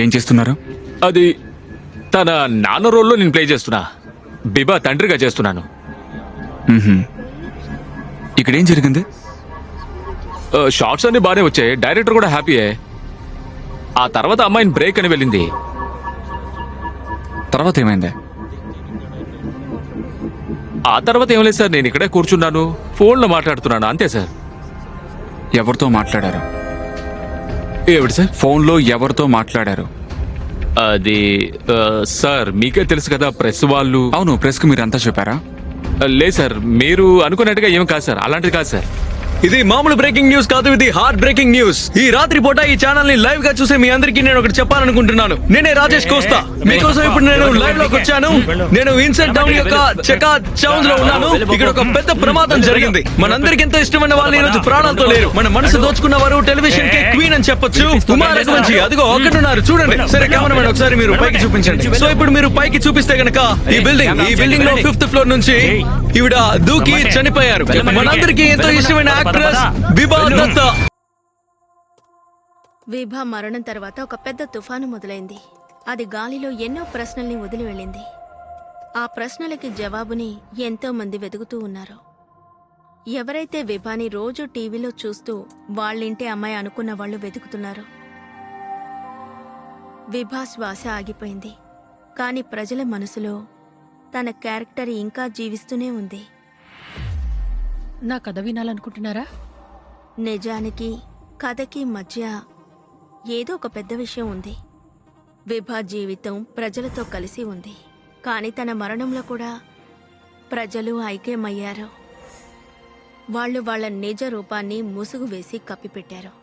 ఏం చేస్తున్నారు? అది తన నాన్న రోల్లో నేను ప్లే చేస్తున్నా. బిబా తండ్రిగా చేస్తున్నాను. ఇక్కడేం జరిగింది? షార్ట్స్ అన్ని బాగానే వచ్చాయి. డైరెక్టర్ కూడా హ్యాపీయే. ఆ తర్వాత అమ్మాయిని బ్రేక్ అని వెళ్ళింది. తర్వాత ఏమైంది? ఆ తర్వాత ఏం లేదు సార్, నేను ఇక్కడే కూర్చున్నాను, ఫోన్లో మాట్లాడుతున్నాను, అంతే సార్. ఎవరితో మాట్లాడారు? ఏమిటి సార్? ఫోన్లో ఎవరితో మాట్లాడారు? అది సార్ మీకే తెలుసు కదా, ప్రెస్ వాళ్ళు. అవును, ప్రెస్కి మీరు అంతా చెప్పారా? లేదు సార్, మీరు అనుకున్నట్టుగా ఏం కాదు సార్, అలాంటిది కాదు సార్. ఇది మామూలు బ్రేకింగ్ న్యూస్ కాదు, ఇది హార్ట్ బ్రేకింగ్ న్యూస్. ఈ రాత్రి పూట ఈ ఛానల్ ని లైవ్ గా చూసే మీ అందరికీ నేను ఒకటి చెప్పాలనుకుంటున్నాను. నేనే రాజేష్ కోస్తా. మీకోసం ఇప్పుడు నేను లైవ్ లోకి వచ్చాను. నేను ఇన్సెంట్ టౌన్ యొక్క చెకా చౌంజ్ లో ఉన్నాను. ఇక్కడ ఒక పెద్ద ప్రమాదం జరిగింది. మనందరికి ఎంతో ఇష్టమైన వాళ్ళు ఈ రోజు ప్రాణాలతో లేరు. మన మనసు దోచుకున్న వారు టెలివిజన్ కి క్వీన్ అని చెప్పొచ్చు, ఉమా రఘువంశీ. అదిగో అక్కడున్నారు, చూడండి. సరే కెమెరామెన్ ఒకసారి మీరు పైకి చూపించండి. సో ఇప్పుడు మీరు పైకి చూపిస్తే గనక ఈ బిల్డింగ్ లో 5th ఫ్లోర్ నుంచి ఈవిడ దూకి చనిపోయారు. మనందరికీ ఎంతో ఇష్టమైన యాక్ట్రెస్ విభా దత్తా. విభా మరణం తర్వాత ఒక పెద్ద తుఫాను మొదలైంది. అది గాలిలో ఎన్నో ప్రశ్నల్ని వదిలి వెళ్ళింది. ఆ ప్రశ్నలకి జవాబుని ఎంతో మంది వెతుకుతూ ఉన్నారు. ఎవరైతే విభాని రోజు టీవీలో చూస్తూ వాళ్ళింటి అమ్మాయి అనుకున్న వాళ్ళు వెతుకుతున్నారు. విభా శ్వాస ఆగిపోయింది, కానీ ప్రజల మనసులో తన క్యారెక్టర్ ఇంకా జీవిస్తూనే ఉంది. నా కథ వినాలనుకుంటున్నారా? నిజానికి కథకి మధ్య ఏదో ఒక పెద్ద విషయం ఉంది. విభా జీవితం ప్రజలతో కలిసి ఉంది, కానీ తన మరణంలో కూడా ప్రజలు ఐక్యమయ్యారు. వాళ్ళు వాళ్ళ నిజ రూపాన్ని ముసుగు వేసి కప్పిపెట్టారు.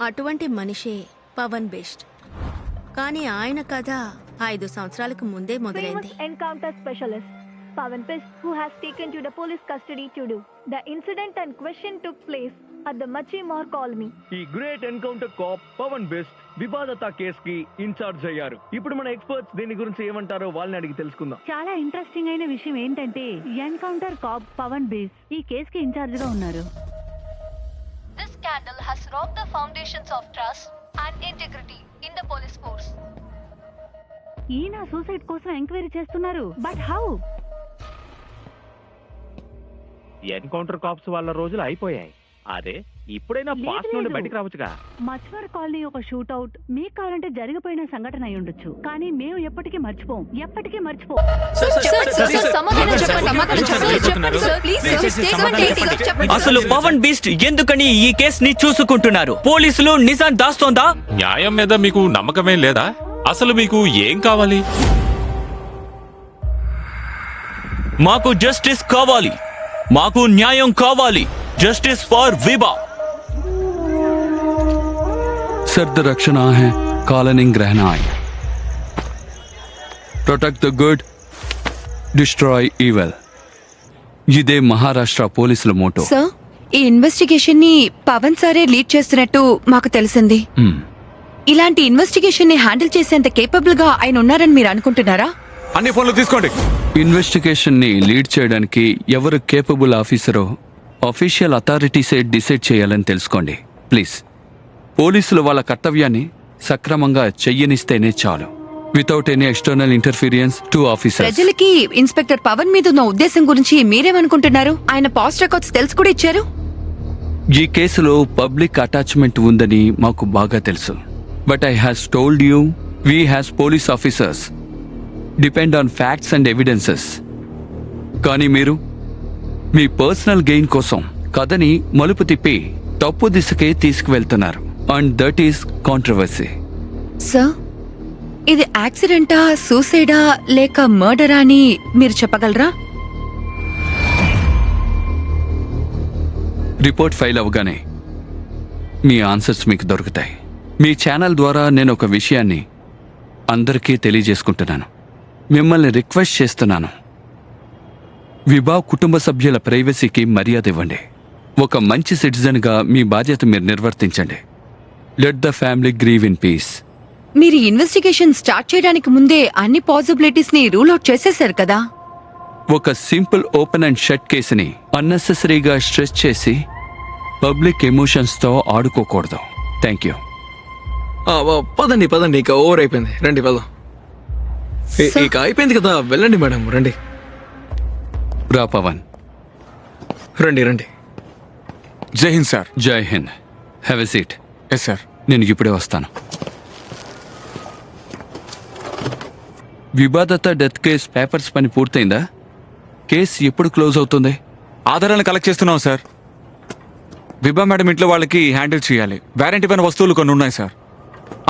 అటువంటి మనిషే పవన్ బెస్ట్. కానీ ఆయన కథ 5 సంవత్సరాలకు ముందే మొదలైంది. Encounter specialist Pavan Best, who has taken to the police custody to do. The incident and question took place at the Machi More colony. ఈ great encounter cop Pavan best వివాదత కేసుకి ఇన్ఛార్జ్ అయ్యారు. ఇప్పుడు మన ఎక్స్పర్ట్స్ దీని గురించి ఏమంటారో వాళ్ళని అడిగి తెలుసుకుందాం. చాలా ఇంట్రెస్టింగ్ అయిన విషయం ఏంటంటే ఎన్కౌంటర్ కాప్ పవన్ బేస్ ఈ కేసుకి ఇన్ఛార్జ్ గా ఉన్నారు. This scandal has rocked the foundations of trust and integrity in the police force. ఈయన సూసైడ్ కోసం ఎంక్వైరీ చేస్తున్నారు. But how? ఎన్కౌంటర్ కాప్స్ వాళ్ళ రోజులు అయిపోయాయి. అదే ఇప్పుడైనా పాస్ట్ నుండి బయటికి రావచ్చుగా. మచ్వర్ కాలనీ ఒక షూట్ అవుట్ మీకు కావాలంటే జరిగిపోయిన సంఘటన అయి ఉండొచ్చు, కానీ మేము ఎప్పటికీ మర్చిపోం. అసలు పవన్ బీస్ట్ ఎందుకని ఈ కేసుని చూసుకుంటున్నారు? పోలీసులు నిజాం దాస్తోందా? న్యాయం మీద మీకు నమ్మకమే లేదా? అసలు మీకు ఏం కావాలి? మాకు జస్టిస్ కావాలి, మాకు న్యాయం కావాలి. Justice for Vibha. सर्द रक्षणा है कॉलनिंग रहना है protect the good destroy evil. ఇదే మహారాష్ట్ర పోలీసుల మోటో. సార్, ఈ ఇన్వెస్టిగేషన్ ని పవన్ సారే లీడ్ చేస్తున్నట్టు మాకు తెలిసింది. ఇలాంటి ఇన్వెస్టిగేషన్ ని హ్యాండిల్ చేసేంత కేపబుల్ గా ఆయన ఉన్నారని మీరు అనుకుంటున్నారా? అన్ని ఫోన్లు తీసుకోండి. ఇన్వెస్టిగేషన్ ని లీడ్ చేయడానికి ఎవరు కేపబుల్ ఆఫీసరో అఫీషియల్ అథారిటీసే డిసైడ్ చేయాలని తెలుసుకోండి ప్లీజ్. పోలీసులు వాళ్ళ కర్తవ్యాన్ని సక్రమంగా చెయ్యనిస్తేనే చాలు. Without any external interference to officers. ప్రజలకి ఇన్స్పెక్టర్ పవన్ మీద ఉన్న ఉద్దేశం గురించి మీరేమనుకుంటున్నారు? ఆయన పాస్ట్ రికార్డ్స్ తెలుసు కూడా ఇచ్చారు. ఈ కేసులో పబ్లిక్ అటాచ్మెంట్ ఉందని మాకు బాగా తెలుసు. But I has told you we has police officers depend on facts and evidences. కానీ మీరు మీ పర్సనల్ గెయిన్ కోసం కథని మలుపు తిప్పి తప్పు దిశకే తీసుకువెళ్తున్నారు. And that is controversy. Sir, ఇది యాక్సిడెంటా, సూసైడా లేక మర్డరా అని మీరు చెప్పగలరా? రిపోర్ట్ ఫైల్ అవగానే మీ ఆన్సర్స్ మీకు దొరుకుతాయి. మీ ఛానల్ ద్వారా నేను ఒక విషయాన్ని అందరికీ తెలియజేసుకుంటున్నాను. మిమ్మల్ని రిక్వెస్ట్ చేస్తున్నాను, విభా కుటుంబ సభ్యుల ప్రైవసీకి మర్యాద ఇవ్వండి. ఒక మంచి సిటిజన్గా మీ బాధ్యత మీరు నిర్వర్తించండి. Let the family grieve in peace. మీరు ఇన్వెస్టిగేషన్ స్టార్ట్ చేయడానికి ముందే అన్ని పాసిబిలిటీస్ ని రూల్ అవుట్ చేసేశారు కదా. ఒక సింపుల్ ఓపెన్ అండ్ షట్ కేసుని అన్నెసెసరీగా స్ట్రెస్ చేసి పబ్లిక్ ఎమోషన్స్తో ఆడుకోకూడదు. Thank you. పదండి పదండి, ఇక ఓవర్ అయిపోయింది. రండి వెళ్దాం. ఇక అయిపోయింది కదా, వెళ్ళండి మేడం. రండి రా పవన్. రండి రండి. జై Hind sir. Jai Hind. Have a seat. Yes sir. నేను ఇప్పుడే వస్తాను. వివాదత డెత్ కేస్ పేపర్స్ పని పూర్తయిందా? కేసు ఎప్పుడు క్లోజ్ అవుతుంది? ఆధారాలను కలెక్ట్ చేస్తున్నాం సార్. విభా మేడం ఇంట్లో వాళ్ళకి హ్యాండిల్ చేయాలి. వారంటీ పైన వస్తువులు కొన్ని ఉన్నాయి సార్.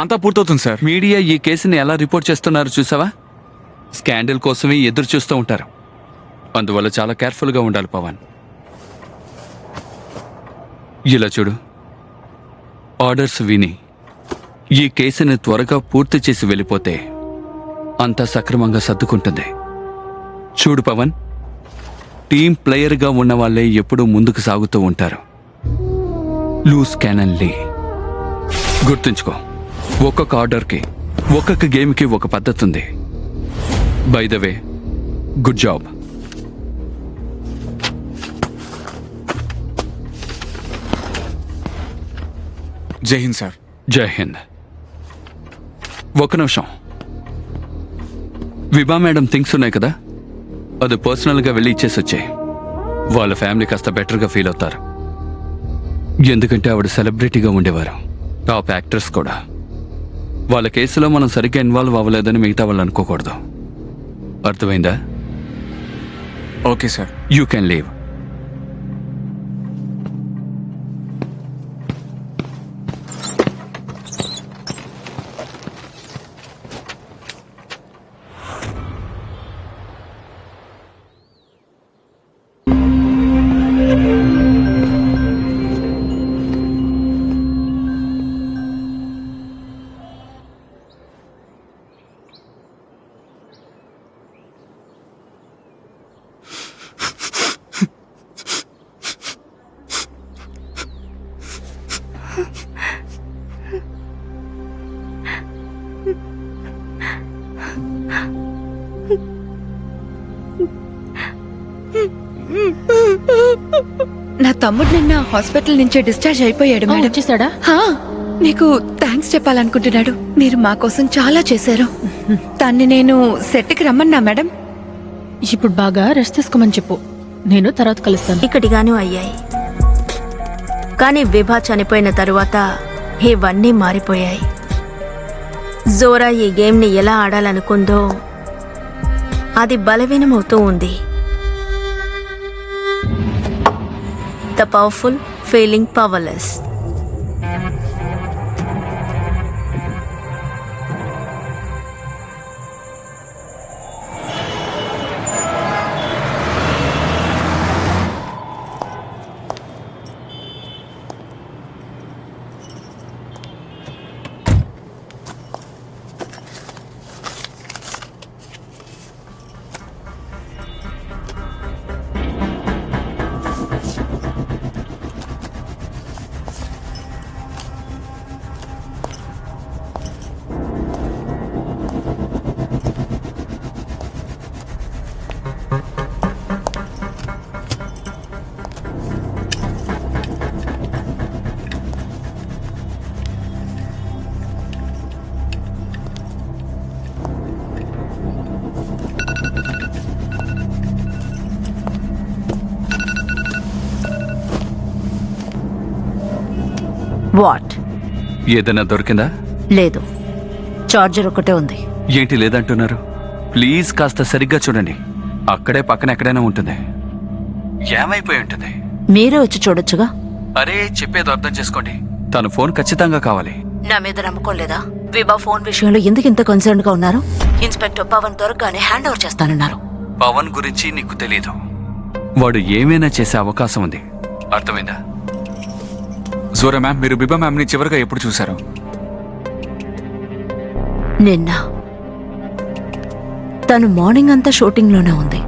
అంతా పూర్తవుతుంది సార్. మీడియా ఈ కేసుని ఎలా రిపోర్ట్ చేస్తున్నారు చూసావా? స్కాండల్ కోసమే ఎదురు చూస్తూ ఉంటారు. అందువల్ల చాలా కేర్ఫుల్గా ఉండాలి పవన్. ఇలా చూడు, ఆర్డర్స్ విని ఈ కేసుని త్వరగా పూర్తి చేసి వెళ్ళిపోతే అంతా సక్రమంగా సర్దుకుంటుంది. చూడు పవన్, టీం ప్లేయర్గా ఉన్న వాళ్ళే ఎప్పుడూ ముందుకు సాగుతూ ఉంటారు. లూస్ క్యానన్ లీ. గుర్తుంచుకో, ఒక్కొక్క ఆర్డర్కి ఒక్కొక్క గేమ్కి ఒక పద్ధతి ఉంది. By the way, good job. జై హింద్ సార్. జై హింద్. ఒక నిమిషం. విభా మేడం థింగ్స్ ఉన్నాయి కదా, అది పర్సనల్గా వెళ్ళి ఇచ్చేసి వచ్చాయి. వాళ్ళ ఫ్యామిలీ కాస్త బెటర్గా ఫీల్ అవుతారు. ఎందుకంటే ఆవిడ సెలబ్రిటీగా ఉండేవారు, టాప్ యాక్ట్రెస్ కూడా. వాళ్ళ కేసులో మనం సరిగ్గా ఇన్వాల్వ్ అవ్వలేదని మిగతా వాళ్ళు అనుకోకూడదు. అర్థమైందా? Okay sir. You can leave. తమ్ముడు నిన్న హాస్పిటల్ నుంచే డిశ్చార్జ్ అయిపోయాడు మేడం. వచ్చేసాడా? హా, మీకు థ్యాంక్స్ చెప్పాలనుకుంటున్నాడు. మీరు మా కోసం చాలా చేశారు. తన్ని నేను సెట్కి రమ్మన్నా మేడం. ఇప్పుడు బాగా రెస్ట్ తీసుకోమని చెప్పు, నేను తర్వాత కలుస్తాను. ఇక్కడిగాను అయ్యాయి, కానీ విభా చనిపోయిన తరువాత ఇవన్నీ మారిపోయాయి. జోరా ఈ గేమ్ని ఎలా ఆడాలనుకుందో అది బలహీనమవుతూ ఉంది. The powerful feeling powerless. What? ఏదైనా దొరికిందా? లేదు, చార్జర్ ఒకటే ఉంది. ఏంటి లేదంటున్నారు? ప్లీజ్ కాస్త సరిగ్గా చూడండి. అక్కడే పక్కన ఎక్కడైనా ఉంటుంది. ఏమైపోయి ఉంటుంది? మీరే వచ్చి చూడొచ్చుగా. అరే చెప్పేది అర్థం చేసుకోండి. తన ఫోన్ ఖచ్చితంగా కావాలి. నా మీద నమ్మకం లేదా? విభా ఫోన్ విషయంలో ఎందుకు ఇంత కన్సర్న్ గా ఉన్నారు? ఇన్స్పెక్టర్ పవన్ దొరకగానే హ్యాండ్ ఓవర్ చేస్తానన్నారు. పవన్ గురించి నీకు తెలీదు. వాడు ఏమైనా చేసే అవకాశం ఉంది, అర్థమైందా? జోరా మ్యామ్, మీరు బిబా మ్యామ్ని చివరిగా ఎప్పుడు చూశారు? నిన్న. తను మార్నింగ్ అంతా షూటింగ్లోనే ఉంది.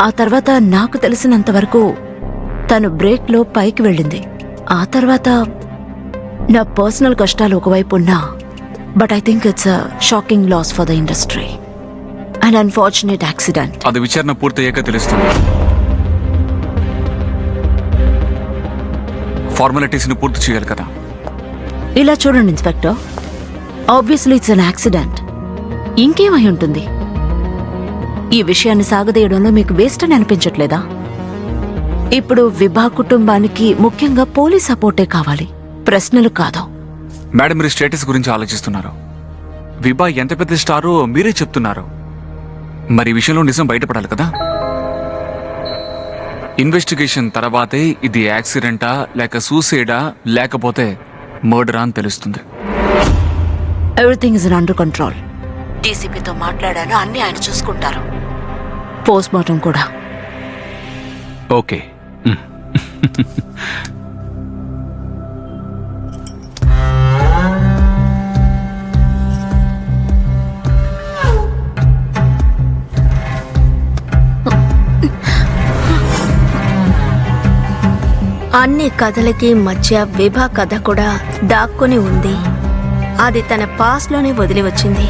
ఆ తర్వాత నాకు తెలిసినంత వరకు తను బ్రేక్లో పైకి వెళ్ళింది. ఆ తర్వాత నా పర్సనల్ కష్టాలు ఒకవైపు ఉన్నా, but I think it's a shocking loss for the industry and unfortunate accident. అది విచారణ పూర్తయ్యాక తెలుస్తుంది. ఫార్మాలిటీస్ని పూర్తి చేయాలి కదా. ఇలా చూడండి inspector, obviously it's an accident. ఇంకేమై ఉంటుంది? ఈ విషయాన్ని సాగదీయడంలో మీకు వేస్ట్ అని అనిపించట్లేదా? ఇప్పుడు విభా కుటుంబానికి ముఖ్యంగా పోలీస్ సపోర్టే కావాలి, ప్రశ్నలు కాదు. మేడం, మీరు స్టేటస్ గురించి ఆలోచిస్తున్నారు. విభా ఎంత పెద్ద స్టారో మీరే చెప్తున్నారు. మరి ఈ విషయంలో నిజం బయటపడాలి కదా. ఇన్వెస్టిగేషన్ తర్వాతే ఇది యాక్సిడెంటా లేక సూసైడా లేకపోతే మర్డరా అని తెలుస్తుంది. Everything is under control. డీసీపీతో మాట్లాడాను, అన్ని ఆయన చూసుకుంటారు. పోస్ట్ మార్టం కూడా. ఓకే. అన్ని కథలకి మధ్య విభా కథ కూడా దాక్కుని ఉంది. అది తన పాస్లోనే వదిలి వచ్చింది,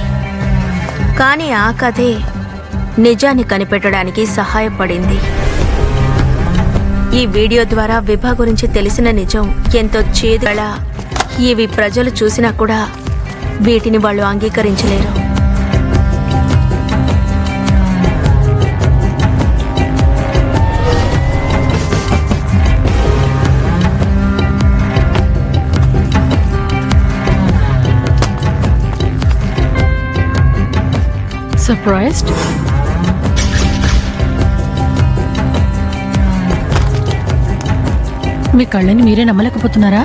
కానీ ఆ కథే నిజాన్ని కనిపెట్టడానికి సహాయపడింది. ఈ వీడియో ద్వారా విభా గురించి తెలిసిన నిజం ఎంతో చేదుగా, ఇవి ప్రజలు చూసినా కూడా వీటిని వాళ్ళు అంగీకరించలేరు. సర్ప్రైజ్డ్? మీ కళ్ళని మీరే నమ్మలేకపోతున్నారా?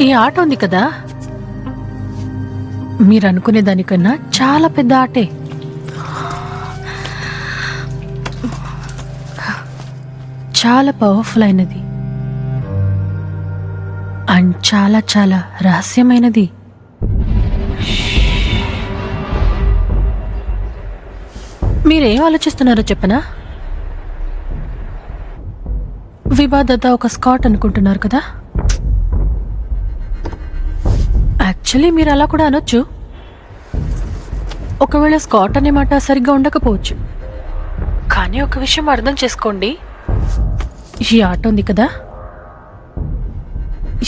ఈ ఆట ఉంది కదా, మీరు అనుకునే దానికన్నా చాలా పెద్ద ఆటే. చాలా పవర్ఫుల్ అయినది అండ్ చాలా చాలా రహస్యమైనది. మీరేం ఆలోచిస్తున్నారో చెప్పనా? విభా దత్తా ఒక స్కాట్ అనుకుంటున్నారు కదా. యాక్చువల్లీ మీరు అలా కూడా అనొచ్చు. ఒకవేళ స్కాట్ అనే మాట సరిగ్గా ఉండకపోవచ్చు. కానీ ఒక విషయం అర్థం చేసుకోండి, ఈ ఆట ఉంది కదా,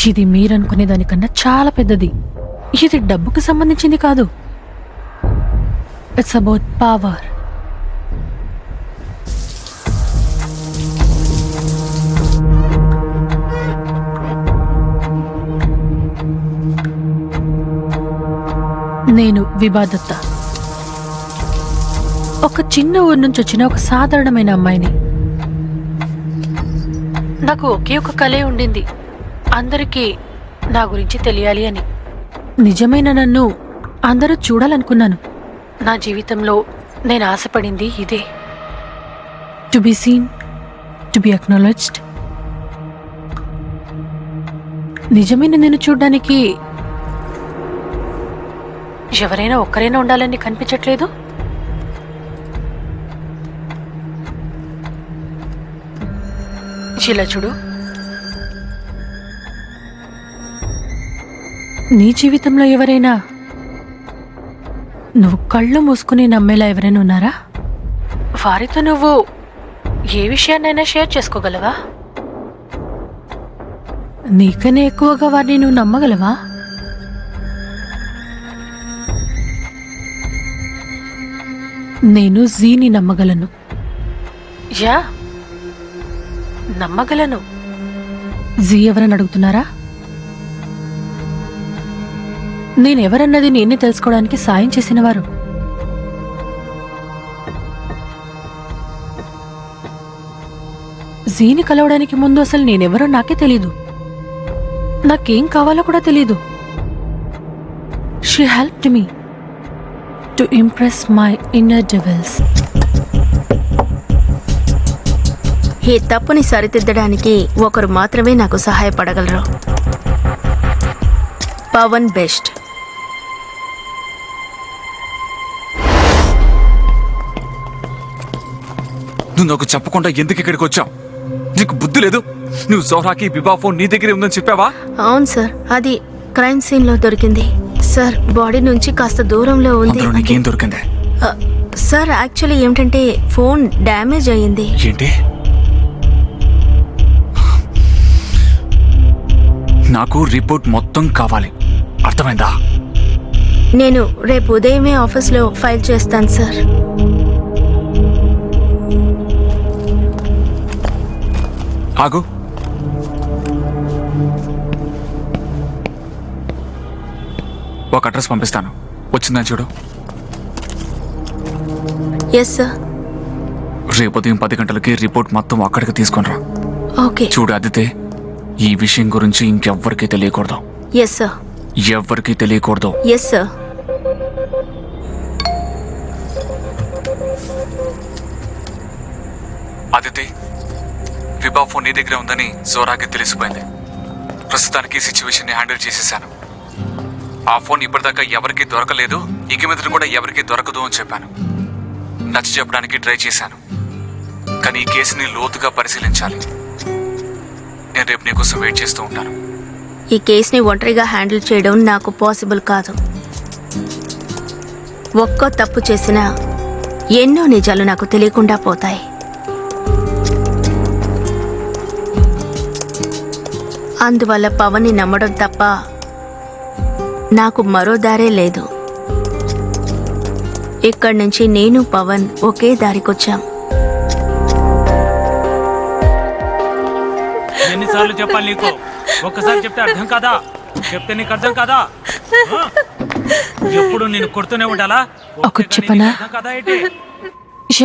ఇది మీరనుకునే దానికన్నా చాలా పెద్దది. ఇది డబ్బుకు సంబంధించింది కాదు. It's about power. నేను విభాదత్త, ఒక చిన్న ఊరు నుంచి వచ్చిన ఒక సాధారణమైన అమ్మాయిని. నాకు ఒకే ఒక కలే ఉండింది, అందరికీ నా గురించి తెలియాలి అని. నిజమైన నన్ను అందరూ చూడాలనుకున్నాను. నా జీవితంలో నేను ఆశపడింది ఇదే, to be seen, to be acknowledged. నిజమైన నేను చూడ్డానికి ఎవరైనా ఒక్కరైనా ఉండాలని కనిపించట్లేదు. ఇలా చూడు, నీ జీవితంలో ఎవరైనా నువ్వు కళ్ళు మూసుకుని నమ్మేలా ఎవరైనా ఉన్నారా? వారితో నువ్వు ఏ విషయాన్నైనా షేర్ చేసుకోగలవా? నీకనే ఎక్కువగా వారిని నువ్వు నమ్మగలవా? నేను జీని నమ్మగలను. యా, నమ్మగలను. జీ ఎవరని అడుగుతున్నారా? నేనెవరన్నది నేనే తెలుసుకోవడానికి సాయం చేసినవారు. జీని కలవడానికి ముందు అసలు నేనెవరో నాకే తెలీదు. నాకేం కావాలో కూడా తెలీదు. She helped me to impress my inner devils. ఈ తప్పుని సరిదిద్దడానికి ఒకరు మాత్రమే నాకు సహాయపడగలరు. పవన్ బెస్ట్. నువ్వు నాకు చెప్పకుండా ఎందుకు ఇక్కడికి వచ్చావు? నీకు బుద్ధి లేదు? నువ్వు జోహ్రాకి విభా ఫోన్ నీ దగ్గరే ఉందని చెప్పావా? అవును సార్, అది క్రైమ్ సీన్ లో దొరికింది సార్. బాడీ నుంచి కాస్త దూరంలో ఉంది. నీకేం దొరికింది? సార్ యాక్చువల్లీ ఏమిటంటే ఫోన్ డ్యామేజ్ అయ్యింది. ఏంటి? నాకు రిపోర్ట్ మొత్తం కావాలి, అర్థమైందా? నేను రేపు ఉదయమే ఆఫీస్లో ఫైల్ చేస్తాను సార్. ఆగు. ఒక అడ్రస్ పంపిస్తాను, వచ్చిందని చూడు. Yes sir. రేపు ఉదయం 10 గంటలకి రిపోర్ట్ మొత్తం అక్కడికి తీసుకుని రా. ఓకే. చూడు అదితే, ఈ విషయం గురించి ఇంకెవ్వరికీ తెలియకూడదు. Yes sir. ఎవ్వరికీ తెలియకూడదు. Yes sir. Aditi, Vibha phone నీ దగ్గర ఉందని జోరాకి తెలిసిపోయింది. ప్రస్తుతానికి సిచ్యువేషన్ ని హ్యాండిల్ చేసేసాను. ఆ ఫోన్ ఇప్పటిదాకా ఎవరికీ దొరకలేదు, ఇక మీద కూడా ఎవరికీ దొరకదు అని చెప్పాను. నచ్చ చెప్పడానికి ట్రై చేశాను, కానీ ఈ కేసుని లోతుగా పరిశీలించాలి. నేను రేపు నీకోసం వెయిట్ చేస్తూ ఉంటాను. ఈ కేసుని ఒంటరిగా హ్యాండిల్ చేయడం నాకు పాసిబుల్ కాదు. ఒక్కో తప్పు చేసినా ఎన్నో నిజాలు నాకు తెలియకుండా పోతాయి. అందువల్ల పవన్ని నమ్మడం తప్ప నాకు మరో దారే లేదు. ఇక్కడి నుంచి నేను పవన్ ఒకే దారికొచ్చాం. ఎన్నిసార్లు చెప్పాలి నీకు? ఒక్కసారి చెప్తే అర్థం కాదా? చెప్తే నీకు అర్థం కాదా? ఎప్పుడు నేను కొడుతూనే ఉండాలా? ఒకటి చెప్పనా? అర్థం కాదా ఏంటి?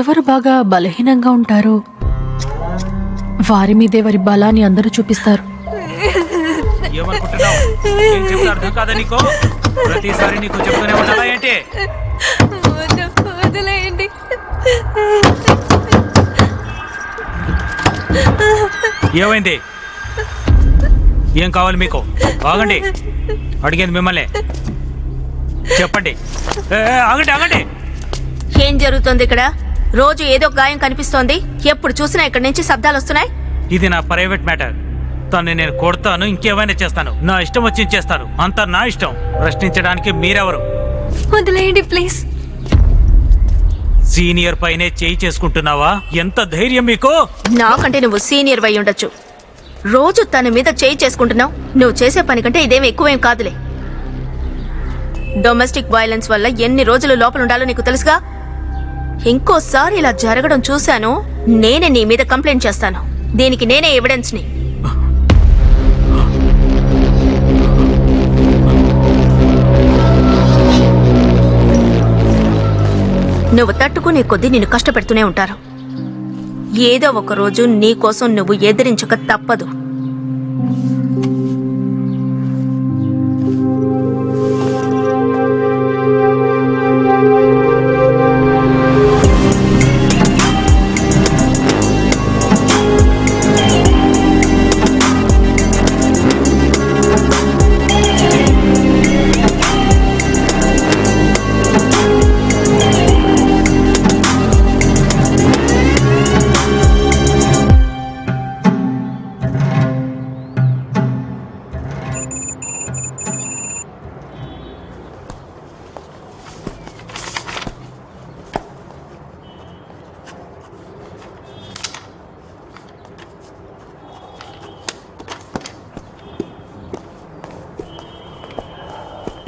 ఎవరు బాగా బలహీనంగా ఉంటారో వారి మీదే వారి బలాన్ని అందరూ చూపిస్తారు. ఏమనుకుంటున్నావు? ఏం చెప్తే అర్థం కాదా నీకు? ప్రతిసారి నీకు చెప్తూనే ఉండాలా ఏంటి? వదిలేయండి. ఏమైంది? ఏం కావాలి మీకు? ఆగండి, అడిగేది మిమ్మల్ని. చెప్పండి. ఆగండి ఆగండి. ఏం జరుగుతుంది ఇక్కడ? రోజు ఏదో గాయం కనిపిస్తోంది. ఎప్పుడు చూసినా ఇక్కడి నుంచి శబ్దాలు వస్తున్నాయి. ఇది నా ప్రైవేట్ మ్యాటర్. తను నేను కొడతాను, ఇంకేమైనా చేస్తాను. నా ఇష్టం వచ్చి చేస్తాను. అంతా నా ఇష్టం. ప్రశ్నించడానికి మీరెవరు? వదిలేయండి ప్లీజ్. సీనియర్ పైనే చేయి చేసుకుంటున్నావా? ఎంత ధైర్యం మీకు? నాకంటే నువ్వు సీనియర్ అయి ఉండొచ్చు. రోజు తన మీద చేయి చేసుకుంటున్నావు. నువ్వు చేసే పని కంటే ఇదేం ఎక్కువేం కాదులే. డొమెస్టిక్ వైలెన్స్ వల్ల ఎన్ని రోజులు లోపల ఉండాలో నీకు తెలుసుగా. ఇంకోసారి ఇలా జరగడం చూశాను, నేనే నీ మీద కంప్లైంట్ చేస్తాను. దీనికి నేనే ఎవిడెన్స్ ని. నువ్వు తట్టుకునే కొద్దీ నిన్ను కష్టపెడుతూనే ఉంటారు. ఏదో ఒక రోజు నీ కోసం నువ్వు ఎదిరించక తప్పదు.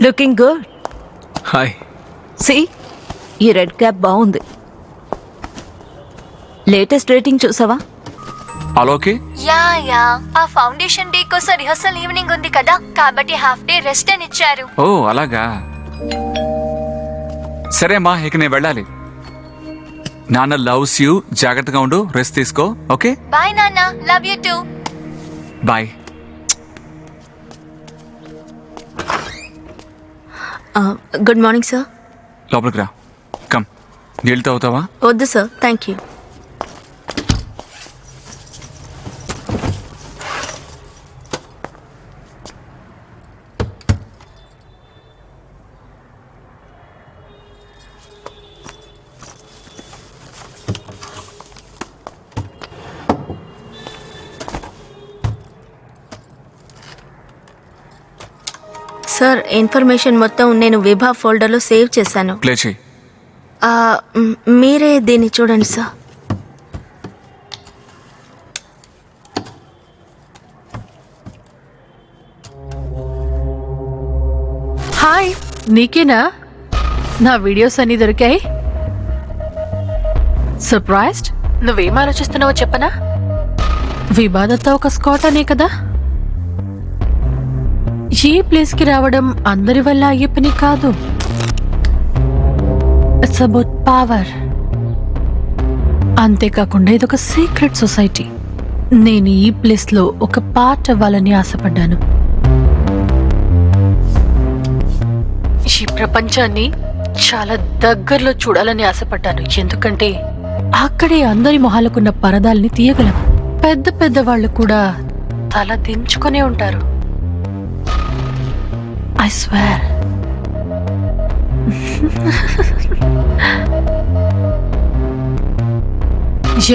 Looking good. హాయ్. సి, ఈ రెడ్ క్యాప్ బాగుంది. లేటెస్ట్ రేటింగ్ చూసావా? అలాగే యా ఆ ఫౌండేషన్ డే కోసం రిహర్సల్ ఈవినింగ్ ఉంది కదా, కాబట్టి హాఫ్ డే రెస్ట్ అని ఇచ్చారు. ఓ అలాగా. సరే అమ్మా, ఇక నేను వెళ్ళాలి. నాన్న లవ్స్ యూ. జాగ్రత్తగా ఉండు, రెస్ట్ తీసుకో. ఓకే బాయ్ నాన్న, love you too. Bye. Good morning sir. లోపలికి రా. కమ్. నీళ్ళు తాగుతావా? వద్దు sir, thank you. Sir, information మొత్తం నేను విభా ఫోల్డర్లో సేవ్ చేశాను. ప్లే చేయి. మీరే దీన్ని చూడండి సార్. హాయ్, నీకేనా నా వీడియోస్ అన్ని దొరికాయి? సర్ప్రైజ్డ్? నువ్వేం ఆలోచిస్తున్నావో చెప్పనా? వివాదంతో ఒక స్కాట్ అనే కదా. ఈ ప్లేస్ కి రావడం అందరి వల్ల అయ్యే పని కాదు. It's about power. అంతేకాకుండా ఇదొక సీక్రెట్ సొసైటీ. నేను ఈ ప్లేస్ లో ఒక పార్ట్ అవ్వాలని ఆశపడ్డాను. ఈ ప్రపంచాన్ని చాలా దగ్గరలో చూడాలని ఆశపడ్డాను. ఎందుకంటే అక్కడే అందరి మొహాలకున్న పరదాల్ని తీయగలం. పెద్ద పెద్ద వాళ్ళు కూడా తల దించుకునే ఉంటారు. I swear.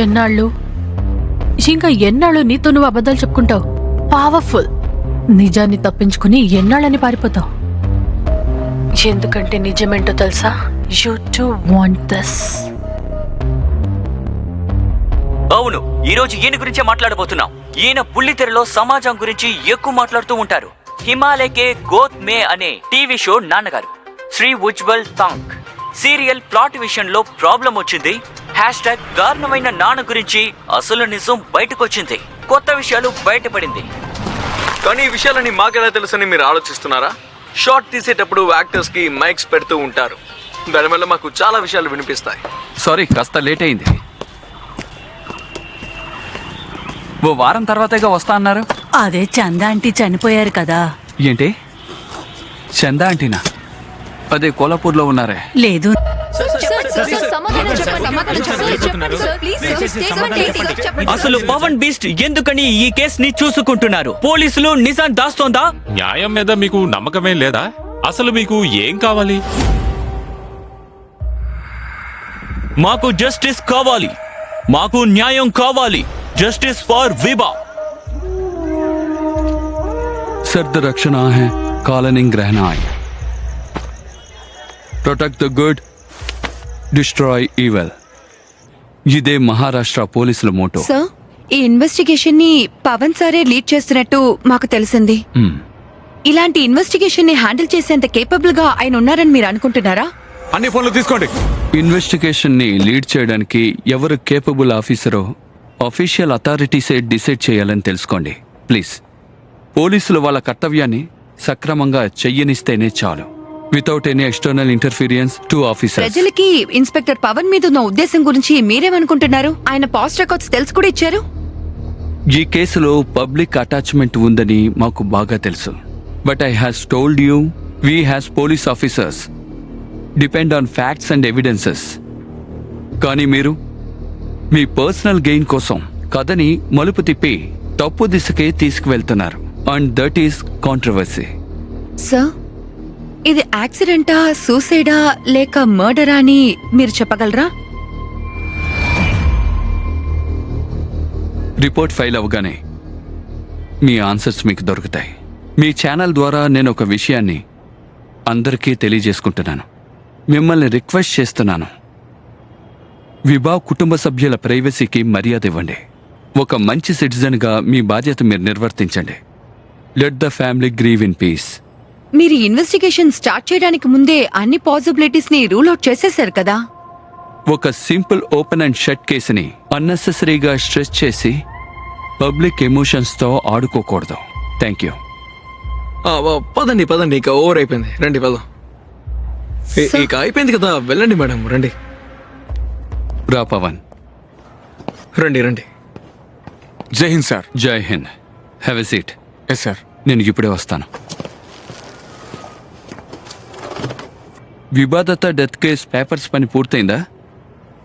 ఎన్నాళ్ళు, ఇంకా ఎన్నాళ్ళు నీతో నువ్వు అబద్ధాలు చెప్పుకుంటావు? పవర్ఫుల్. నిజాన్ని తప్పించుకుని ఎన్నాళ్ళని పారిపోతావు. ఎందుకంటే నిజమేంటో తెలుసా? You too want this. అవును, ఈరోజు ఈయన గురించే మాట్లాడబోతున్నాం. ఈయన బుల్లితెరలో సమాజం గురించి ఎక్కువ మాట్లాడుతూ ఉంటారు. హిమాలయకే గోత్ మే అనే టీవీ షో నాన్నగారు శ్రీ ఉజ్వల్ తాంక్ సీరియల్ ప్లాట్ విషయంలో ప్రాబ్లం వచ్చింది. హ్యాష్ట్యాగ్ దారుణమైన నాన్న గురించి అసలు నిజం బయటకొచ్చింది. కొత్త విషయాలు బయటపడింది. కానీ ఈ విషయాలని మాకెలా తెలుసని మీరు ఆలోచిస్తున్నారా? షార్ట్ తీసేటప్పుడు యాక్టర్స్ కి మైక్స్ పెడుతూ ఉంటారు. దానివల్ల మాకు చాలా విషయాలు వినిపిస్తాయి. సారీ, కాస్త లేట్ అయింది. ఓ వారం తర్వాతగా వస్తా అన్నారు. అదే చందా ఆంటీ చనిపోయారు కదా. ఏంటి? చందా ఆంటీనా? అదే కోలాపూర్లో ఉన్నారే. లేదు, అసలు పవన్ బీస్ట్ ఎందుకని ఈ కేసుని చూసుకుంటున్నారు? పోలీసులు నిజాన్ని దాస్తోందా? న్యాయం మీద మీకు నమ్మకమే లేదా? అసలు మీకు ఏం కావాలి? మాకు జస్టిస్ కావాలి. మాకు న్యాయం కావాలి. Justice for Vibha. सर्द रक्षणा है कॉलनिंग रहना है protect the good destroy evil ఇదే మహారాష్ట్ర పోలీసుల మోటో. సార్, ఈ ఇన్వెస్టిగేషన్ ని పవన్ సారే లీడ్ చేస్తున్నట్టు మాకు తెలిసింది. ఇలాంటి ఇన్వెస్టిగేషన్ ని హ్యాండిల్ చేసేంత కేపబుల్ గా ఆయన ఉన్నారని మీరు అనుకుంటున్నారా? అన్ని ఫోన్లు తీసుకోండి. ఇన్వెస్టిగేషన్ ని లీడ్ చేయడానికి ఎవరు కేపబుల్ ఆఫీసరో అఫీషియల్ అథారిటీసే డిసైడ్ చేయాలని తెలుసుకోండి ప్లీజ్. పోలీసులు వాళ్ళ కర్తవ్యాన్ని సక్రమంగా చెయ్యనిస్తేనే చాలు. Without any external interference to officers. ప్రజలకి ఇన్స్పెక్టర్ పవన్ మీద ఉన్న ఉద్దేశం గురించి మీరేమనుకుంటున్నారు? ఆయన పాస్ట్ రికార్డ్స్ తెలుసు కూడా ఇచ్చారు. ఈ కేసులో పబ్లిక్ అటాచ్మెంట్ ఉందని మాకు బాగా తెలుసు. But I has told you we has police officers depend on facts and evidences. కానీ మీరు మీ పర్సనల్ గెయిన్ కోసం కథని మలుపు తిప్పి తప్పు దిశకే తీసుకువెళ్తున్నారు. And that is controversy. Sir, ఇది యాక్సిడెంటా, సూసైడా లేక మర్డరా అని మీరు చెప్పగలరా? రిపోర్ట్ ఫైల్ అవగానే మీ ఆన్సర్స్ మీకు దొరుకుతాయి. మీ ఛానల్ ద్వారా నేను ఒక విషయాన్ని అందరికీ తెలియజేసుకుంటున్నాను. మిమ్మల్ని రిక్వెస్ట్ చేస్తున్నాను, విభా కుటుంబ సభ్యుల ప్రైవసీకి మర్యాద ఇవ్వండి. ఒక మంచి సిటిజన్గా మీ బాధ్యత మీరు నిర్వర్తించండి. Let the family grieve in peace. మీరు ఇన్వెస్టిగేషన్ స్టార్ట్ చేయడానికి ముందే అన్ని పాసిబిలిటీస్ ని రూల్ అవుట్ చేసేశారు కదా. ఒక సింపుల్ ఓపెన్ అండ్ షట్ కేసుని అన్నెసెసరీగా స్ట్రెస్ చేసి పబ్లిక్ ఎమోషన్స్తో ఆడుకోకూడదు. Thank you. పదండి పదండి, ఇక ఓవర్ అయిపోయింది. రండి పదం. ఇక అయిపోయింది కదా, వెళ్ళండి మేడం, రండి. రా పవన్. రండి రండి. జై Hind sir. Jai Hind. Have a seat. Yes sir. నేను ఇప్పుడే వస్తాను. వివాదత డెత్ కేస్ పేపర్స్ పని పూర్తయిందా?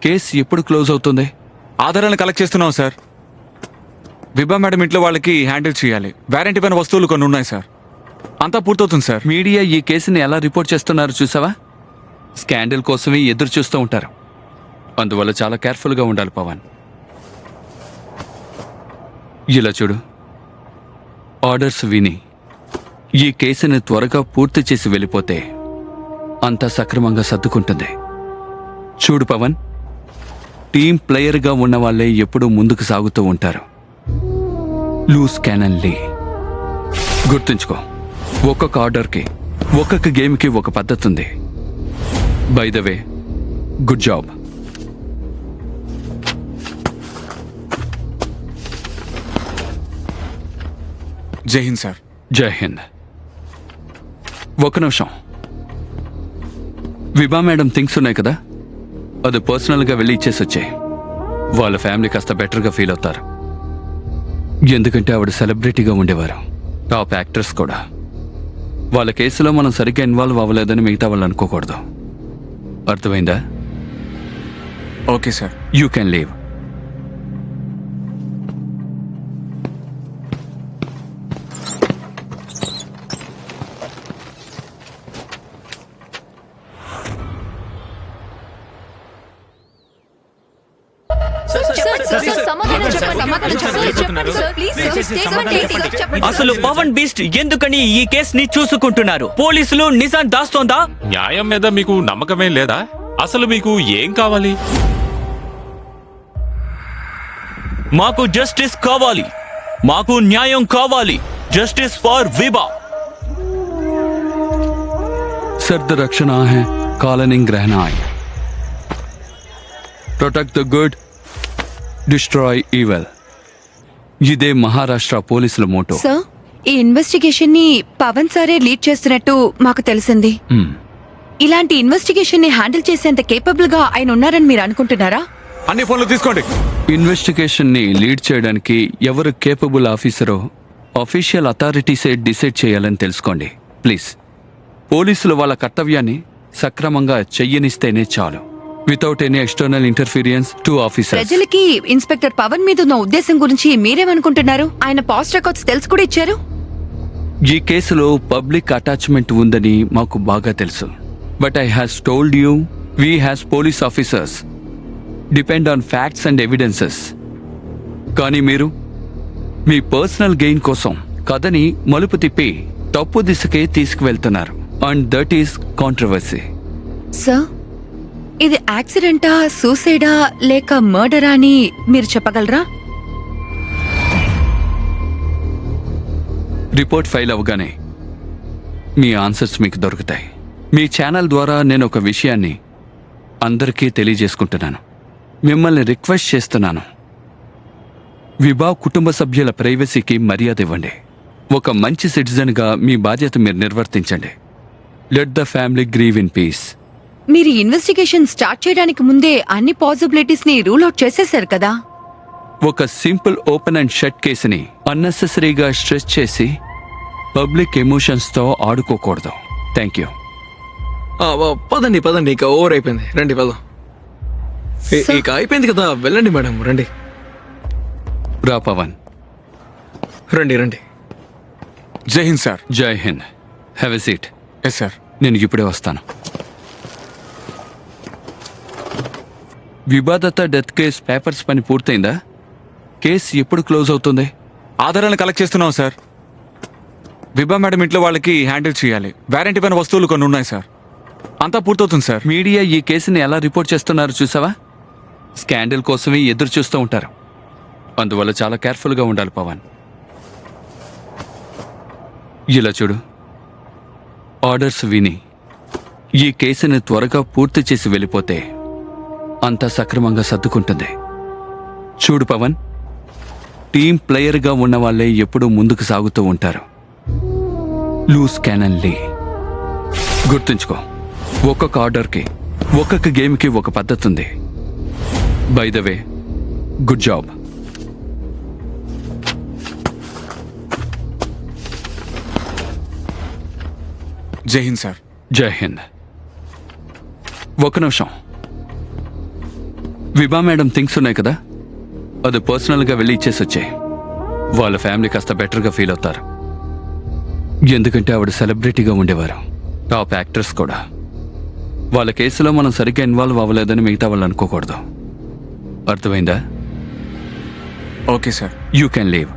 కేసు ఎప్పుడు క్లోజ్ అవుతుంది? ఆధారాలను కలెక్ట్ చేస్తున్నాం సార్. విభా మేడం ఇంట్లో వాళ్ళకి హ్యాండిల్ చేయాలి. వారంటీ పైన వస్తువులు కొన్ని ఉన్నాయి సార్. అంతా పూర్తవుతుంది సార్. మీడియా ఈ కేసుని ఎలా రిపోర్ట్ చేస్తున్నారు చూసావా? స్కాండల్ కోసమే ఎదురు చూస్తూ ఉంటారు. అందువల్ల చాలా కేర్ఫుల్గా ఉండాలి పవన్. ఇలా చూడు, ఆర్డర్స్ విని ఈ కేసుని త్వరగా పూర్తి చేసి వెళ్ళిపోతే అంతా సక్రమంగా సర్దుకుంటుంది. చూడు పవన్, టీం ప్లేయర్గా ఉన్న వాళ్ళే ఎప్పుడూ ముందుకు సాగుతూ ఉంటారు. లూస్ క్యానన్ లీ. గుర్తుంచుకో, ఒక్కొక్క ఆర్డర్కి ఒక్కొక్క గేమ్కి ఒక పద్ధతి ఉంది. By the way, good job. జై హింద్ సార్. జై హింద్. ఒక నిమిషం. విభా మేడం థింగ్స్ ఉన్నాయి కదా, అది పర్సనల్గా వెళ్ళి ఇచ్చేసి వచ్చాయి. వాళ్ళ ఫ్యామిలీ కాస్త బెటర్గా ఫీల్ అవుతారు. ఎందుకంటే ఆవిడ సెలబ్రిటీగా ఉండేవారు, టాప్ యాక్టర్స్ కూడా. వాళ్ళ కేసులో మనం సరిగ్గా ఇన్వాల్వ్ అవ్వలేదని మిగతా వాళ్ళు అనుకోకూడదు. అర్థమైందా? Okay sir. You can leave. అసలు పవన్ బీస్ట్ ఎందుకని ఈ కేసుని చూసుకుంటున్నారు? పోలీసులు నిజాన్ని దాస్తోందా? న్యాయం మీద మీకు నమ్మకమే లేదా? అసలు మీకు ఏం కావాలి? మాకు జస్టిస్ కావాలి, మాకు న్యాయం కావాలి. Justice for Vibha. सर्द रक्षणा है कॉलनिंग रहना है protect the good destroy evil ఇదే మహారాష్ట్ర పోలీసుల మోటో. సార్, ఈ ఇన్వెస్టిగేషన్ ని పవన్ సారే లీడ్ చేస్తున్నట్టు మాకు తెలిసింది. ఇలాంటి ఇన్వెస్టిగేషన్ ని హ్యాండిల్ చేసేంత కేపబుల్ గా ఆయన ఉన్నారని మీరు అనుకుంటున్నారా? అన్ని ఫోన్లు తీసుకోండి. ఇన్వెస్టిగేషన్ ని లీడ్ చేయడానికి ఎవరు కేపబుల్ ఆఫీసరో అఫీషియల్ అథారిటీసే డిసైడ్ చేయాలని తెలుసుకోండి ప్లీజ్. పోలీసులు వాళ్ళ కర్తవ్యాన్ని సక్రమంగా చెయ్యనిస్తేనే చాలు. Without any external interference to officers. ప్రజలకి ఇన్స్పెక్టర్ పవన్ మీద ఉన్న ఉద్దేశం గురించి మీరేమనుకుంటున్నారు? ఆయన పాస్ట్ రికార్డ్స్ తెలుసు కూడా ఇచ్చారు. ఈ కేసులో పబ్లిక్ అటాచ్మెంట్ ఉందని మాకు బాగా తెలుసు. But I has told you we has police officers depend on facts and evidences. కానీ మీరు మీ పర్సనల్ గెయిన్ కోసం కథని మలుపు తిప్పి తప్పు దిశకే తీసుకువెళ్తున్నారు. And that is controversy. Sir, ఇది యాక్సిడెంటా, సూసైడా లేక మర్డరా అని మీరు చెప్పగలరా? రిపోర్ట్ ఫైల్ అవ్వగానే మీ ఆన్సర్స్ మీకు దొరుకుతాయి. మీ ఛానల్ ద్వారా నేను ఒక విషయాన్ని అందరికీ తెలియజేసుకుంటున్నాను. మిమ్మల్ని రిక్వెస్ట్ చేస్తున్నాను, విభా కుటుంబ సభ్యుల ప్రైవసీకి మర్యాద ఇవ్వండి. ఒక మంచి సిటిజన్గా మీ బాధ్యత మీరు నిర్వర్తించండి. Let the family grieve in peace. మీరు ఇన్వెస్టిగేషన్ స్టార్ట్ చేయడానికి ముందే అన్ని పాసిబిలిటీస్ ని రూల్ అవుట్ చేసేశారు కదా. ఒక సింపుల్ ఓపెన్ అండ్ షట్ కేసుని అన్నెసెసరీగా స్ట్రెస్ చేసి పబ్లిక్ ఎమోషన్స్తో ఆడుకోకూడదు. Thank you. పదండి పదండి, ఇక ఓవర్ అయిపోయింది. రండి పదం. ఇక అయిపోయింది కదా, వెళ్ళండి మేడం, రండి. రా పవన్. రండి రండి. జై Hind sir. Jai Hind. Have a seat. Yes sir. నేను ఇప్పుడే వస్తాను. వివాదత డెత్ కేస్ పేపర్స్ పని పూర్తయిందా? కేసు ఎప్పుడు క్లోజ్ అవుతుంది? ఆధారాలను కలెక్ట్ చేస్తున్నాం సార్. విభా మేడం ఇంట్లో వాళ్ళకి హ్యాండిల్ చేయాలి. వారంటీ పైన వస్తువులు కొన్ని ఉన్నాయి సార్. అంతా పూర్తవుతుంది సార్. మీడియా ఈ కేసుని ఎలా రిపోర్ట్ చేస్తున్నారు చూసావా? స్కాండల్ కోసమే ఎదురు చూస్తూ ఉంటారు. అందువల్ల చాలా కేర్ఫుల్గా ఉండాలి పవన్. ఇలా చూడు, ఆర్డర్స్ విని ఈ కేసుని త్వరగా పూర్తి చేసి వెళ్ళిపోతే అంతా సక్రమంగా సర్దుకుంటుంది. చూడు పవన్, టీం ప్లేయర్గా ఉన్న వాళ్ళే ఎప్పుడూ ముందుకు సాగుతూ ఉంటారు. లూస్ క్యానన్ లీ. గుర్తుంచుకో, ఒక్కొక్క ఆర్డర్కి, ఒక్కొక్క గేమ్కి ఒక పద్ధతి ఉంది. By the way, good job. జై హింద్ సార్. జై హింద్. ఒక నిమిషం. విభా మేడం థింగ్స్ ఉన్నాయి కదా, అది పర్సనల్గా వెళ్ళి ఇచ్చేసి వచ్చాయి. వాళ్ళ ఫ్యామిలీ కాస్త బెటర్గా ఫీల్ అవుతారు. ఎందుకంటే ఆవిడ సెలబ్రిటీగా ఉండేవారు, టాప్ యాక్టర్స్ కూడా. వాళ్ళ కేసులో మనం సరిగ్గా ఇన్వాల్వ్ అవ్వలేదని మిగతా వాళ్ళు అనుకోకూడదు. అర్థమైందా? Okay sir. You can leave.